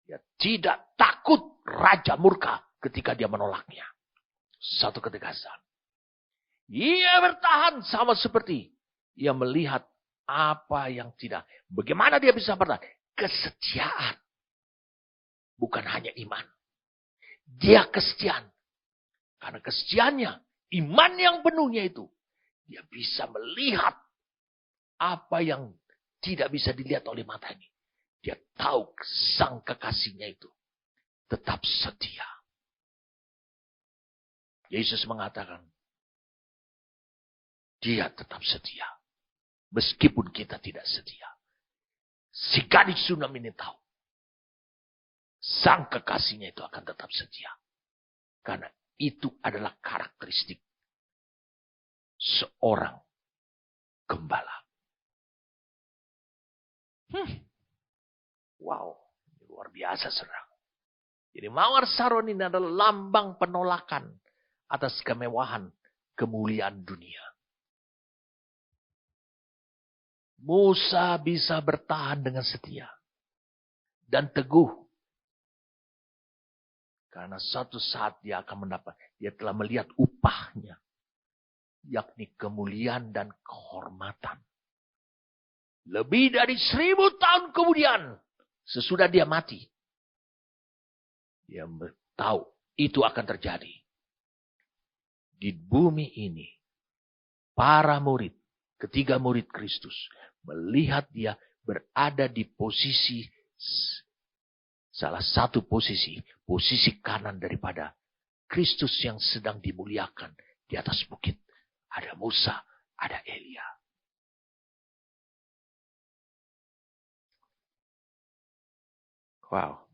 Dia tidak takut Raja murka ketika dia menolaknya. Satu ketegasan. Ia bertahan sama seperti ia melihat apa yang tidak. Bagaimana dia bisa bertahan? Kesetiaan. Bukan hanya iman. Dia kesetiaan. Karena kesetiaannya, iman yang penuhnya itu. Dia bisa melihat apa yang tidak bisa dilihat oleh mata ini. Dia tahu sang kekasihnya itu tetap setia. Yesus mengatakan, dia tetap setia. Meskipun kita tidak setia. Si gadis Sunem ini tahu. Sang kekasihnya itu akan tetap setia. Karena itu adalah karakteristik seorang gembala. Wow. Luar biasa, saudara. Jadi Mawar Saron ini adalah lambang penolakan atas kemewahan, kemuliaan dunia. Musa bisa bertahan dengan setia dan teguh. Karena suatu saat dia akan mendapat, dia telah melihat upahnya. Yakni kemuliaan dan kehormatan. Lebih dari 1000 tahun kemudian, sesudah dia mati. Dia tahu itu akan terjadi. Di bumi ini, para murid, ketiga murid Kristus, melihat dia berada di posisi, salah satu posisi kanan daripada Kristus yang sedang dimuliakan di atas bukit. Ada Musa, ada Elia. Wow.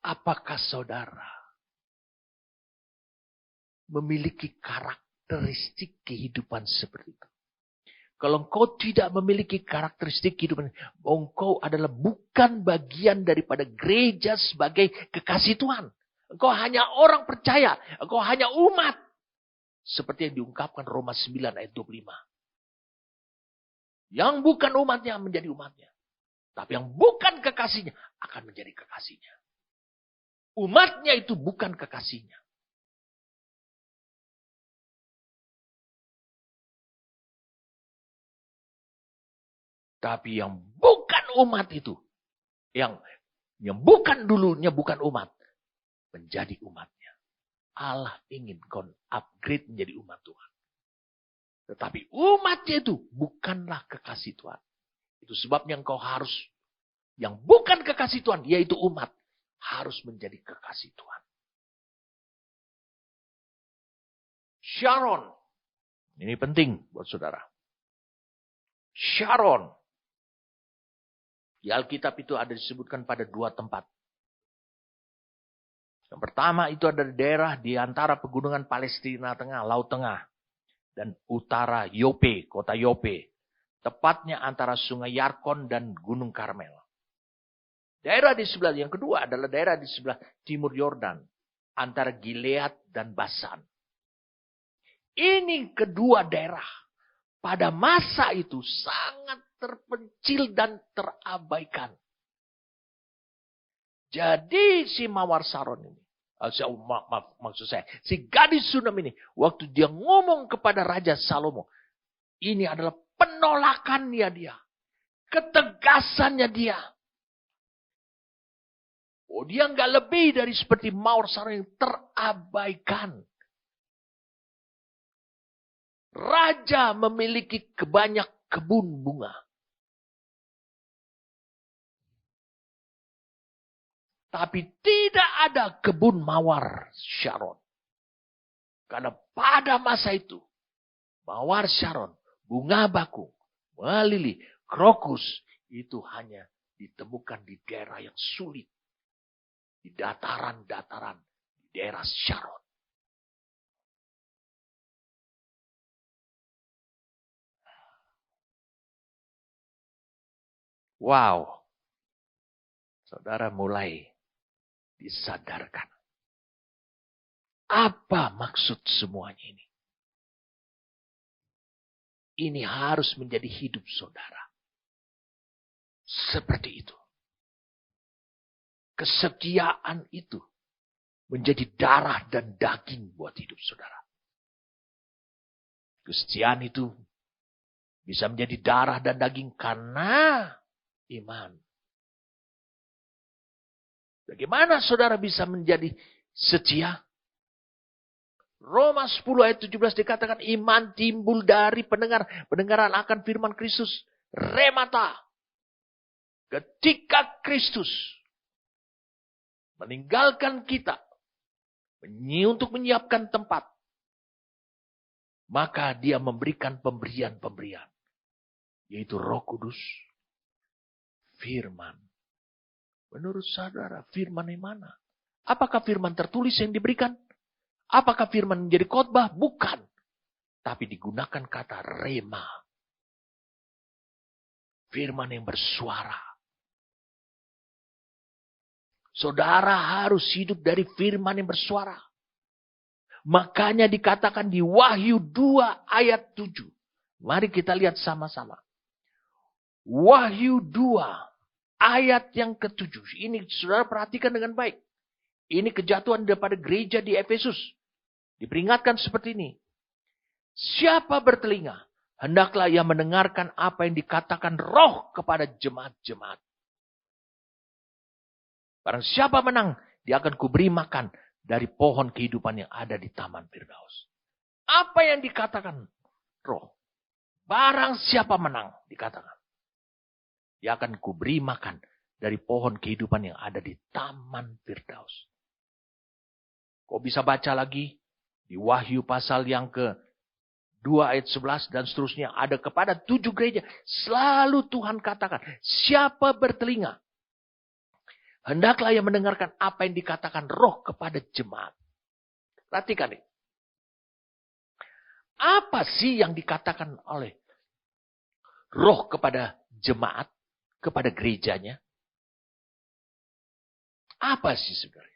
Apakah saudara memiliki karakteristik kehidupan seperti itu? Kalau engkau tidak memiliki karakteristik kehidupan, engkau adalah bukan bagian daripada gereja sebagai kekasih Tuhan. Engkau hanya orang percaya, engkau hanya umat. Seperti yang diungkapkan Roma 9 ayat 25. Yang bukan umatnya menjadi umatnya. Tapi yang bukan kekasihnya akan menjadi kekasihnya. Umatnya itu bukan kekasihnya. Tapi yang bukan umat itu. Yang bukan dulunya bukan umat. Menjadi umatnya. Allah ingin kau upgrade menjadi umat Tuhan. Tetapi umatnya itu bukanlah kekasih Tuhan. Itu sebabnya engkau harus, yang bukan kekasih Tuhan, yaitu umat, harus menjadi kekasih Tuhan. Sharon. Ini penting buat saudara. Sharon. Di Alkitab itu ada disebutkan pada 2 tempat. Yang pertama itu ada daerah di antara pegunungan Palestina Tengah, Laut Tengah. Dan utara Yope, kota Yope. Tepatnya antara sungai Yarkon dan Gunung Karmel. Daerah di sebelah yang kedua adalah daerah di sebelah timur Yordan. Antara Gilead dan Basan. Ini kedua daerah. Pada masa itu sangat terpencil dan terabaikan. Jadi si Mawar Sharon ini. Maksud saya. Si gadis Sunam ini. Waktu dia ngomong kepada Raja Salomo. Ini adalah penolakannya dia. Ketegasannya dia. Oh, dia nggak lebih dari seperti Mawar Sharon yang terabaikan. Raja memiliki banyak kebun bunga. Tapi tidak ada kebun Mawar Sharon. Karena pada masa itu, Mawar Sharon, bunga bakung, melili, krokus, itu hanya ditemukan di daerah yang sulit. Di dataran-dataran, di daerah Sharon. Wow. Saudara mulai disadarkan. Apa maksud semuanya ini? Ini harus menjadi hidup saudara. Seperti itu. Kesetiaan itu menjadi darah dan daging buat hidup saudara. Kesetiaan itu bisa menjadi darah dan daging karena iman. Bagaimana saudara bisa menjadi setia? Roma 10 ayat 17 dikatakan iman timbul dari pendengaran akan firman Kristus. Remata. Ketika Kristus meninggalkan kita untuk menyiapkan tempat, maka dia memberikan pemberian-pemberian. Yaitu Roh Kudus, firman. Menurut saudara, firman yang mana? Apakah firman tertulis yang diberikan? Apakah firman menjadi khotbah? Bukan. Tapi digunakan kata rema. Firman yang bersuara. Saudara harus hidup dari firman yang bersuara. Makanya dikatakan di Wahyu 2 ayat 7. Mari kita lihat sama-sama. Wahyu 2 ayat yang ke-7. Ini saudara perhatikan dengan baik. Ini kejatuhan daripada gereja di Efesus. Diperingatkan seperti ini. Siapa bertelinga, hendaklah ia mendengarkan apa yang dikatakan Roh kepada jemaat-jemaat. Barang siapa menang, dia akan kuberi makan dari pohon kehidupan yang ada di Taman Firdaus. Apa yang dikatakan Roh? Barang siapa menang, dikatakan. Dia akan kuberi makan dari pohon kehidupan yang ada di Taman Firdaus. Kau bisa baca lagi di Wahyu pasal yang ke-2 ayat 11 dan seterusnya. Ada kepada 7 gereja. Selalu Tuhan katakan, siapa bertelinga, hendaklah ia mendengarkan apa yang dikatakan Roh kepada jemaat. Perhatikan nih. Apa sih yang dikatakan oleh Roh kepada jemaat? Kepada gerejanya. Apa sih sebenarnya?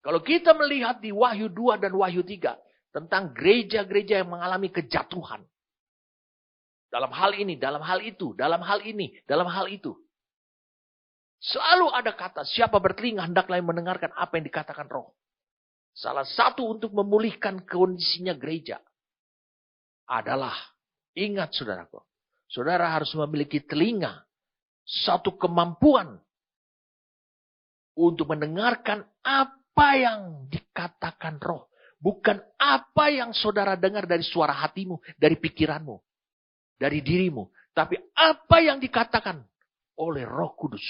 Kalau kita melihat di Wahyu 2 dan Wahyu 3. Tentang gereja-gereja yang mengalami kejatuhan. Dalam hal ini, dalam hal itu, dalam hal ini, dalam hal itu. Selalu ada kata, siapa bertelinga hendaklah mendengarkan apa yang dikatakan Roh. Salah satu untuk memulihkan kondisinya gereja adalah, ingat saudaraku, saudara harus memiliki telinga, satu kemampuan untuk mendengarkan apa yang dikatakan Roh. Bukan apa yang saudara dengar dari suara hatimu, dari pikiranmu, dari dirimu. Tapi apa yang dikatakan oleh Roh Kudus.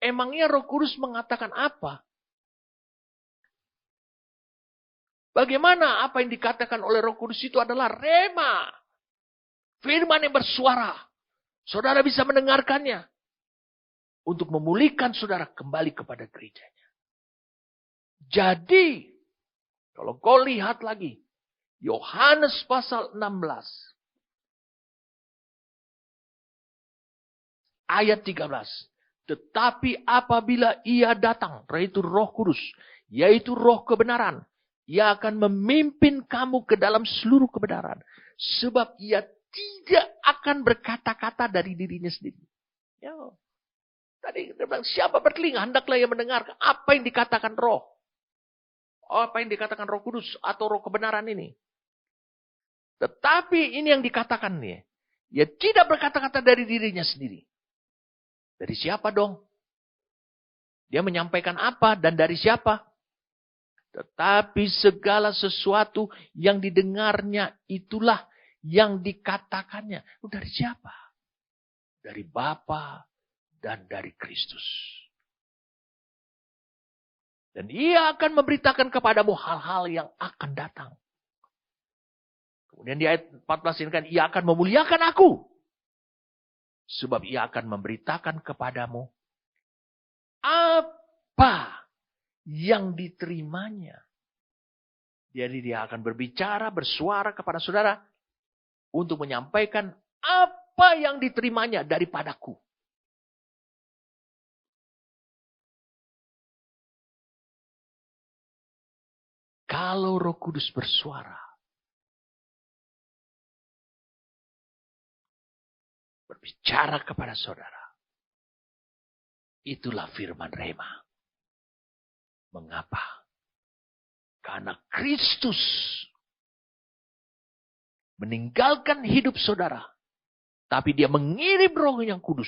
Emangnya Roh Kudus mengatakan apa? Bagaimana apa yang dikatakan oleh Roh Kudus itu adalah rema. Firman yang bersuara. Saudara bisa mendengarkannya. Untuk memulihkan saudara kembali kepada gerejanya. Jadi, kalau kau lihat lagi. Yohanes pasal 16. Ayat 13. Tetapi apabila ia datang, yaitu Roh Kudus, yaitu Roh kebenaran, ia akan memimpin kamu ke dalam seluruh kebenaran. Sebab ia tidak akan berkata-kata dari dirinya sendiri. Ya. Tadi dia bilang, siapa bertelinga, hendaklah ia mendengar apa yang dikatakan Roh. Apa yang dikatakan Roh Kudus atau Roh kebenaran ini. Tetapi ini yang dikatakan nih. Ia tidak berkata-kata dari dirinya sendiri. Dari siapa dong? Dia menyampaikan apa dan dari siapa? Tetapi segala sesuatu yang didengarnya itulah yang dikatakannya. Dari siapa? Dari Bapa dan dari Kristus. Dan ia akan memberitakan kepadamu hal-hal yang akan datang. Kemudian di ayat 14 ini kan, ia akan memuliakan aku. Sebab ia akan memberitakan kepadamu apa yang diterimanya. Jadi dia akan berbicara, bersuara kepada saudara untuk menyampaikan apa yang diterimanya daripadaku. Kalau Roh Kudus bersuara, berbicara kepada saudara, itulah firman rema. Mengapa? Karena Kristus meninggalkan hidup saudara. Tapi dia mengirim Roh yang kudus.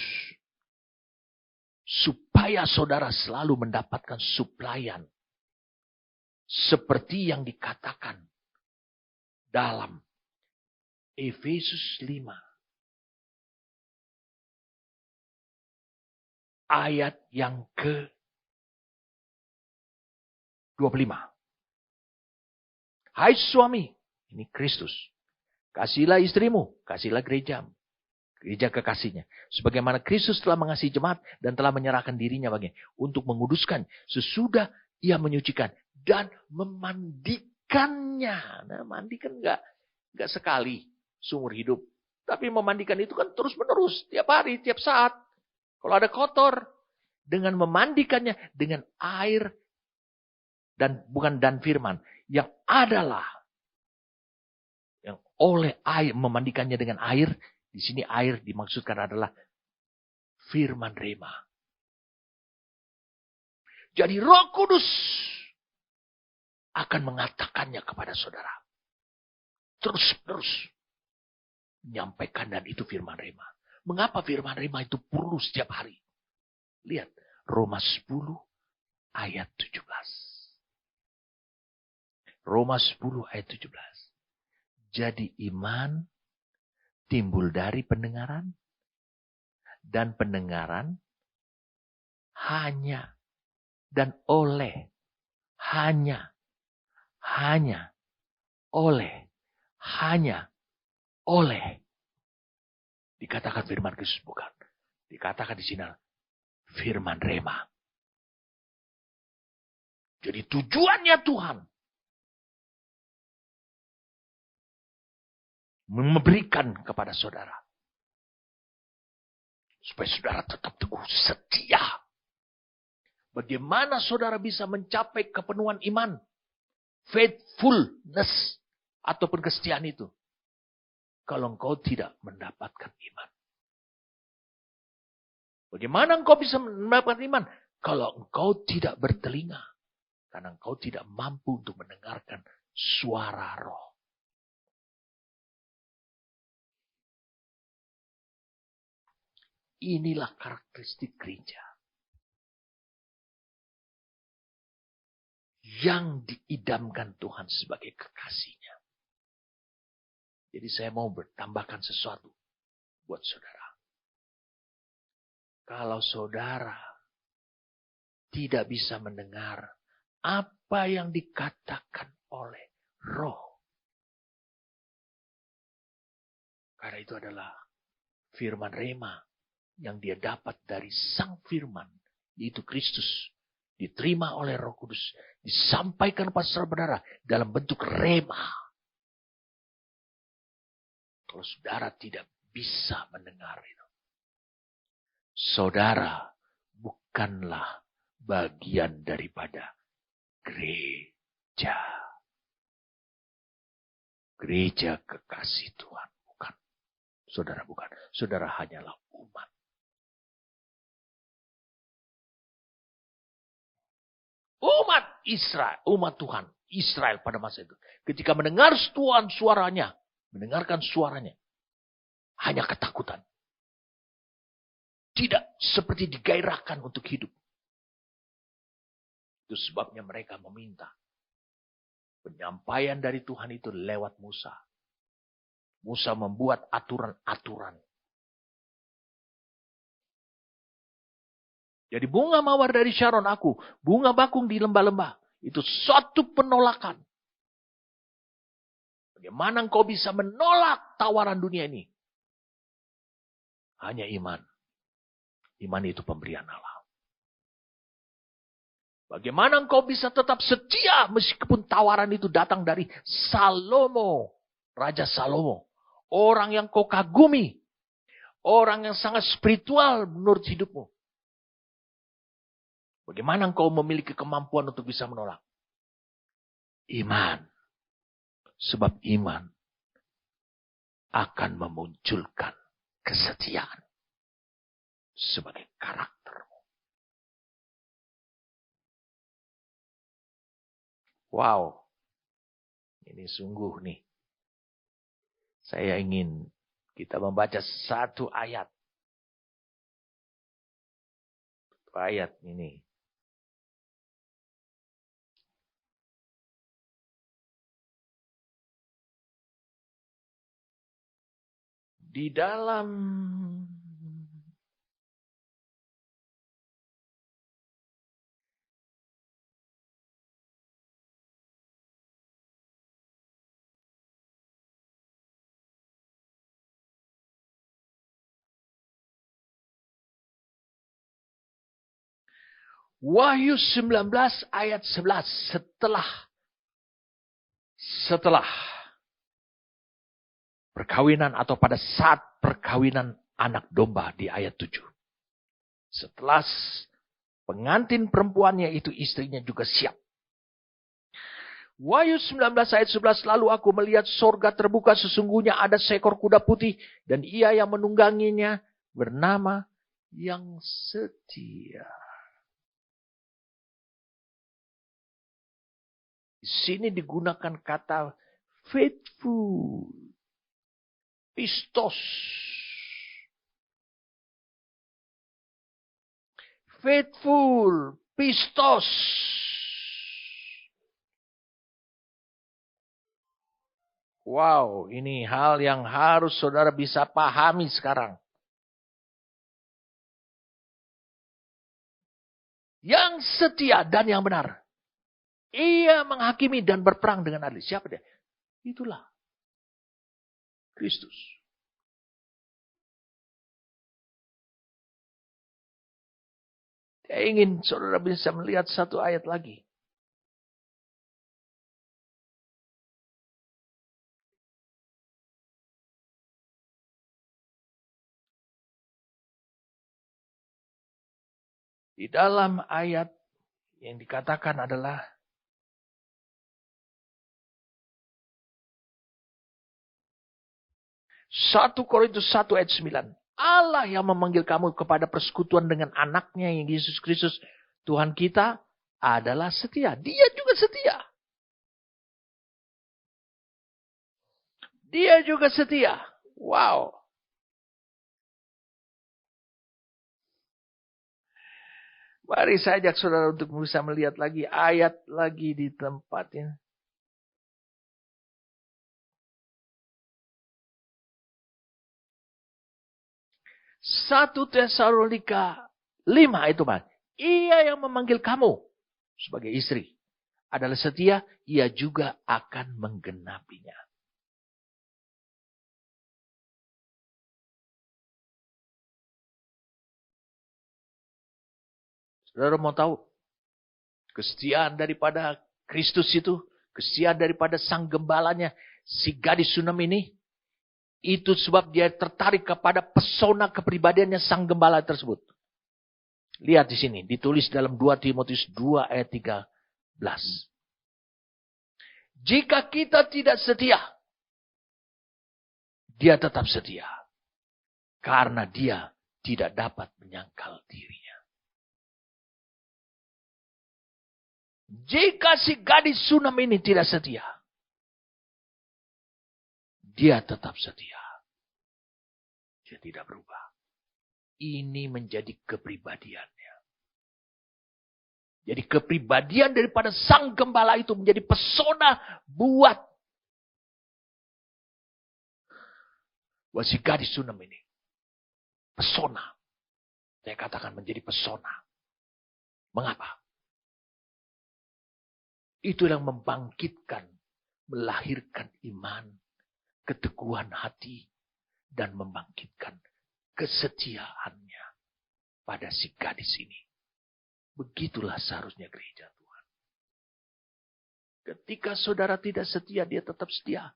Supaya saudara selalu mendapatkan suplaian. Seperti yang dikatakan dalam Efesus 5. Ayat yang ke-25. Hai suami, ini Kristus. Kasihilah istrimu, kasihilah gerejamu. Gereja kekasihnya. Sebagaimana Kristus telah mengasihi jemaat dan telah menyerahkan dirinya baginya. Untuk menguduskan sesudah ia menyucikan dan memandikannya. Nah, mandikan enggak sekali seumur hidup. Tapi memandikan itu kan terus menerus. Tiap hari, tiap saat. Kalau ada kotor. Dengan memandikannya dengan air. Dan bukan dan firman. Yang adalah. Yang oleh air. Memandikannya dengan air. Di sini air dimaksudkan adalah firman rema. Jadi Roh Kudus akan mengatakannya kepada saudara. Terus menyampaikan dan itu firman rema. Mengapa firman rema itu perlu setiap hari? Lihat Roma 10 ayat 17. Roma 10 ayat 17. Jadi iman timbul dari pendengaran. Dan pendengaran hanya dan oleh. Hanya oleh. Dikatakan firman Kristus bukan. Dikatakan di sini firman rema. Jadi tujuannya Tuhan memberikan kepada saudara. Supaya saudara tetap teguh setia. Bagaimana saudara bisa mencapai kepenuhan iman? Faithfulness. Ataupun kesetiaan itu. Kalau engkau tidak mendapatkan iman. Bagaimana engkau bisa mendapatkan iman? Kalau engkau tidak bertelinga. Karena engkau tidak mampu untuk mendengarkan suara roh. Inilah karakteristik gereja. yang diidamkan Tuhan sebagai kekasihnya. Jadi saya mau bertambahkan sesuatu buat saudara. Kalau saudara tidak bisa mendengar apa yang dikatakan oleh Roh, karena itu adalah firman Rema yang dia dapat dari Sang Firman, yaitu Kristus, diterima oleh Roh Kudus, disampaikan kepada saudara dalam bentuk Rema. Kalau saudara tidak bisa mendengar itu, saudara bukanlah bagian daripada gereja. Gereja kekasih Tuhan. Bukan. Saudara bukan. Saudara hanyalah umat. Umat Israel. Umat Tuhan. Israel pada masa itu. Ketika mendengar Tuhan suaranya. Mendengarkan suaranya. Hanya ketakutan. Tidak seperti digairahkan untuk hidup. Itu sebabnya mereka meminta. Penyampaian dari Tuhan itu lewat Musa. Musa membuat aturan-aturan. Jadi bunga mawar dari Sharon aku. Bunga bakung di lembah-lembah. Itu suatu penolakan. Bagaimana engkau bisa menolak tawaran dunia ini? Hanya iman. Iman itu pemberian Allah. Bagaimana engkau bisa tetap setia meskipun tawaran itu datang dari Salomo. Raja Salomo. Orang yang kau kagumi. Orang yang sangat spiritual menurut hidupmu. Bagaimana engkau memiliki kemampuan untuk bisa menolak? Iman. Sebab iman akan memunculkan kesetiaan sebagai karaktermu. Wow. Ini sungguh nih. Saya ingin kita membaca satu ayat. Ayat ini. Di dalam Wahyu 19 ayat 11. Setelah perkawinan atau pada saat perkawinan anak domba di ayat 7. Setelah pengantin perempuannya itu istrinya juga siap. Wahyu 19 ayat 11. Lalu aku melihat sorga terbuka, sesungguhnya ada seekor kuda putih. Dan ia yang menungganginya bernama yang setia. Di sini digunakan kata faithful. Pistos. Faithful. Pistos. Wow, ini hal yang harus saudara bisa pahami sekarang. Yang setia dan yang benar. Ia menghakimi dan berperang dengan adil. Siapa dia? Itulah Kristus. Saya ingin saudara bisa melihat satu ayat lagi. Di dalam ayat yang dikatakan adalah 1 Korintus 1 ayat 9. Allah yang memanggil kamu kepada persekutuan dengan anaknya yang Yesus Kristus Tuhan kita adalah setia. Dia juga setia. Dia juga setia. Wow. Mari saya ajak saudara untuk bisa melihat lagi ayat lagi di tempatnya. 1 Tesalonika 5 itu Pak. Ia yang memanggil kamu sebagai istri adalah setia, ia juga akan menggenapinya. Saudara mau tahu kesetiaan daripada Kristus itu, kesetiaan daripada sang gembalanya, si gadis Sunam ini, itu sebab dia tertarik kepada pesona kepribadiannya sang gembala tersebut. Lihat di sini, ditulis dalam 2 Timotius 2 ayat 13. Jika kita tidak setia, dia tetap setia. Karena dia tidak dapat menyangkal dirinya. Jika si gadis Sunam ini tidak setia, dia tetap setia. Dia tidak berubah. Ini menjadi kepribadiannya. Jadi kepribadian daripada sang gembala itu menjadi pesona buat si gadis Sunam ini. Pesona. Saya katakan menjadi pesona. Mengapa? Itu yang membangkitkan, melahirkan iman, keteguhan hati, dan membangkitkan kesetiaannya pada si gadis ini. Begitulah seharusnya gereja Tuhan. Ketika saudara tidak setia, dia tetap setia.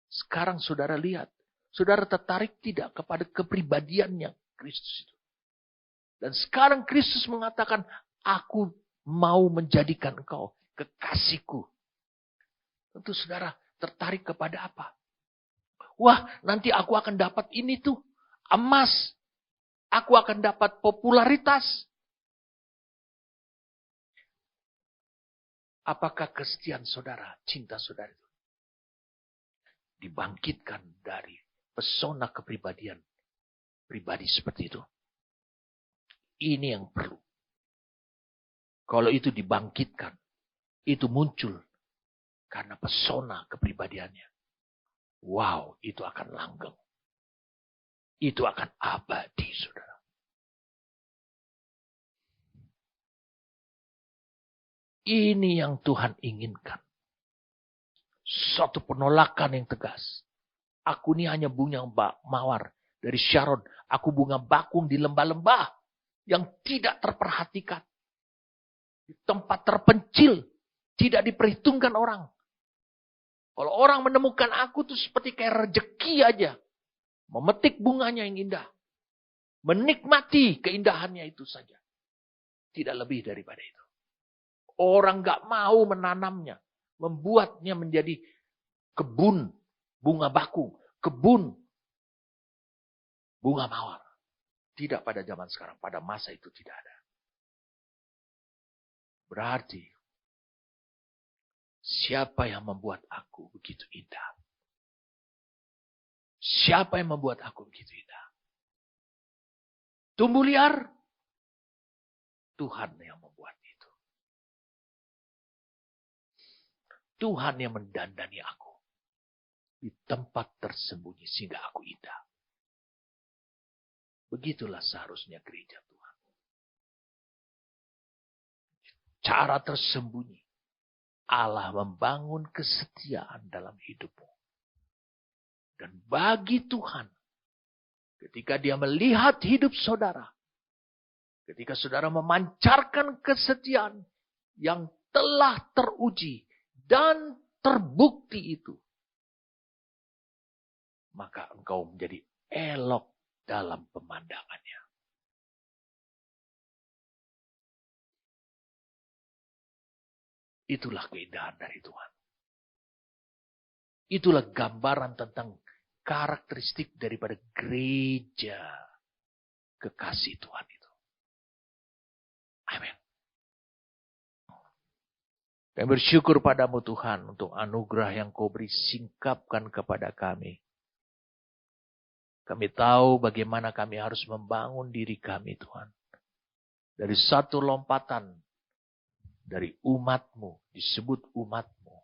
Sekarang saudara lihat, saudara tertarik tidak kepada kepribadiannya Kristus itu. Dan sekarang Kristus mengatakan, aku mau menjadikan engkau kekasihku. Tentu saudara tertarik kepada apa? Wah, nanti aku akan dapat ini tuh, emas. Aku akan dapat popularitas. Apakah kesetiaan saudara, cinta saudara itu dibangkitkan dari pesona kepribadian pribadi seperti itu? Ini yang perlu. Kalau itu dibangkitkan, itu muncul karena pesona kepribadiannya. Wow, itu akan langgeng. Itu akan abadi, saudara. Ini yang Tuhan inginkan. Suatu penolakan yang tegas. Aku ini hanya bunga mawar dari Sharon. Aku bunga bakung di lembah-lembah yang tidak terperhatikan. Di tempat terpencil. Tidak diperhitungkan orang. Kalau orang menemukan aku tuh seperti kayak rejeki aja. Memetik bunganya yang indah. Menikmati keindahannya itu saja. Tidak lebih daripada itu. Orang gak mau menanamnya. Membuatnya menjadi kebun bunga bakung. Kebun bunga mawar. Tidak pada zaman sekarang. Pada masa itu tidak ada. Berarti siapa yang membuat aku begitu indah? Siapa yang membuat aku begitu indah? Tumbuh liar? Tuhan yang membuat itu. Tuhan yang mendandani aku. Di tempat tersembunyi sehingga aku indah. Begitulah seharusnya gereja Tuhan. Cara tersembunyi. Allah membangun kesetiaan dalam hidupmu. Dan bagi Tuhan, ketika dia melihat hidup saudara, ketika saudara memancarkan kesetiaan yang telah teruji dan terbukti itu, maka engkau menjadi elok dalam pemandangannya. Itulah keindahan dari Tuhan. Itulah gambaran tentang karakteristik daripada gereja kekasih Tuhan itu. Amin. Kami bersyukur padamu Tuhan untuk anugerah yang kau beri singkapkan kepada kami. Kami tahu bagaimana kami harus membangun diri kami Tuhan. dari satu lompatan dari umatmu, disebut umatmu,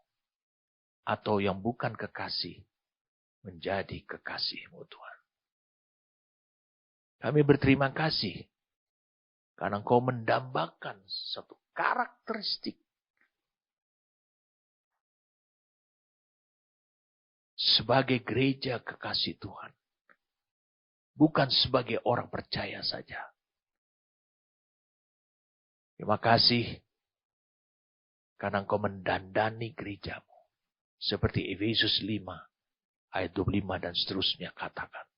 atau yang bukan kekasih, menjadi kekasihmu Tuhan. Kami berterima kasih karena Engkau mendambakan satu karakteristik sebagai gereja kekasih Tuhan. Bukan sebagai orang percaya saja. Terima kasih karena Engkau mendandani gerejamu. Seperti Efesus 5 ayat 25 dan seterusnya katakan.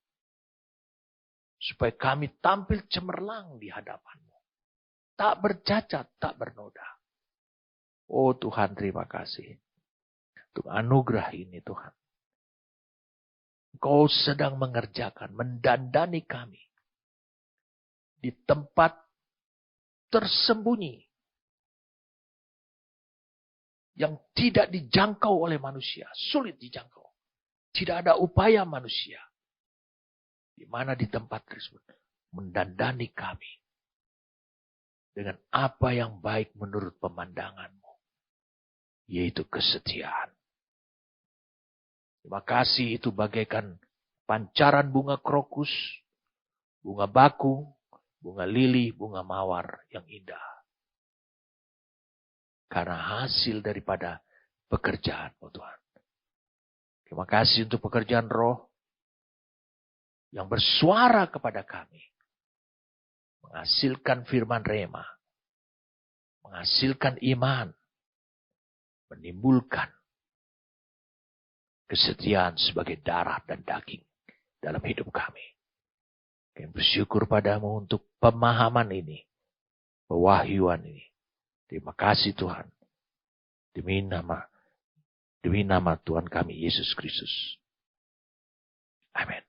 Supaya kami tampil cemerlang di hadapan-Mu. Tak bercacat, tak bernoda. Oh Tuhan, terima kasih. Untuk anugerah ini Tuhan. Engkau sedang mengerjakan, mendandani kami. Di tempat tersembunyi. Yang tidak dijangkau oleh manusia. Sulit dijangkau. Tidak ada upaya manusia. Di mana di tempat tersebut. Mendandani kami. Dengan apa yang baik menurut pemandangan-Mu. Yaitu kesetiaan. Terima kasih itu bagaikan pancaran bunga krokus. Bunga baku. Bunga lili, bunga mawar yang indah. Karena hasil daripada pekerjaan-Mu Tuhan. Terima kasih untuk pekerjaan roh yang bersuara kepada kami. Menghasilkan firman rema. Menghasilkan iman. Menimbulkan kesetiaan sebagai darah dan daging dalam hidup kami. Kami bersyukur padamu untuk pemahaman ini. Pewahyuan ini. Terima kasih Tuhan. Demi nama Tuhan kami Yesus Kristus. Amin.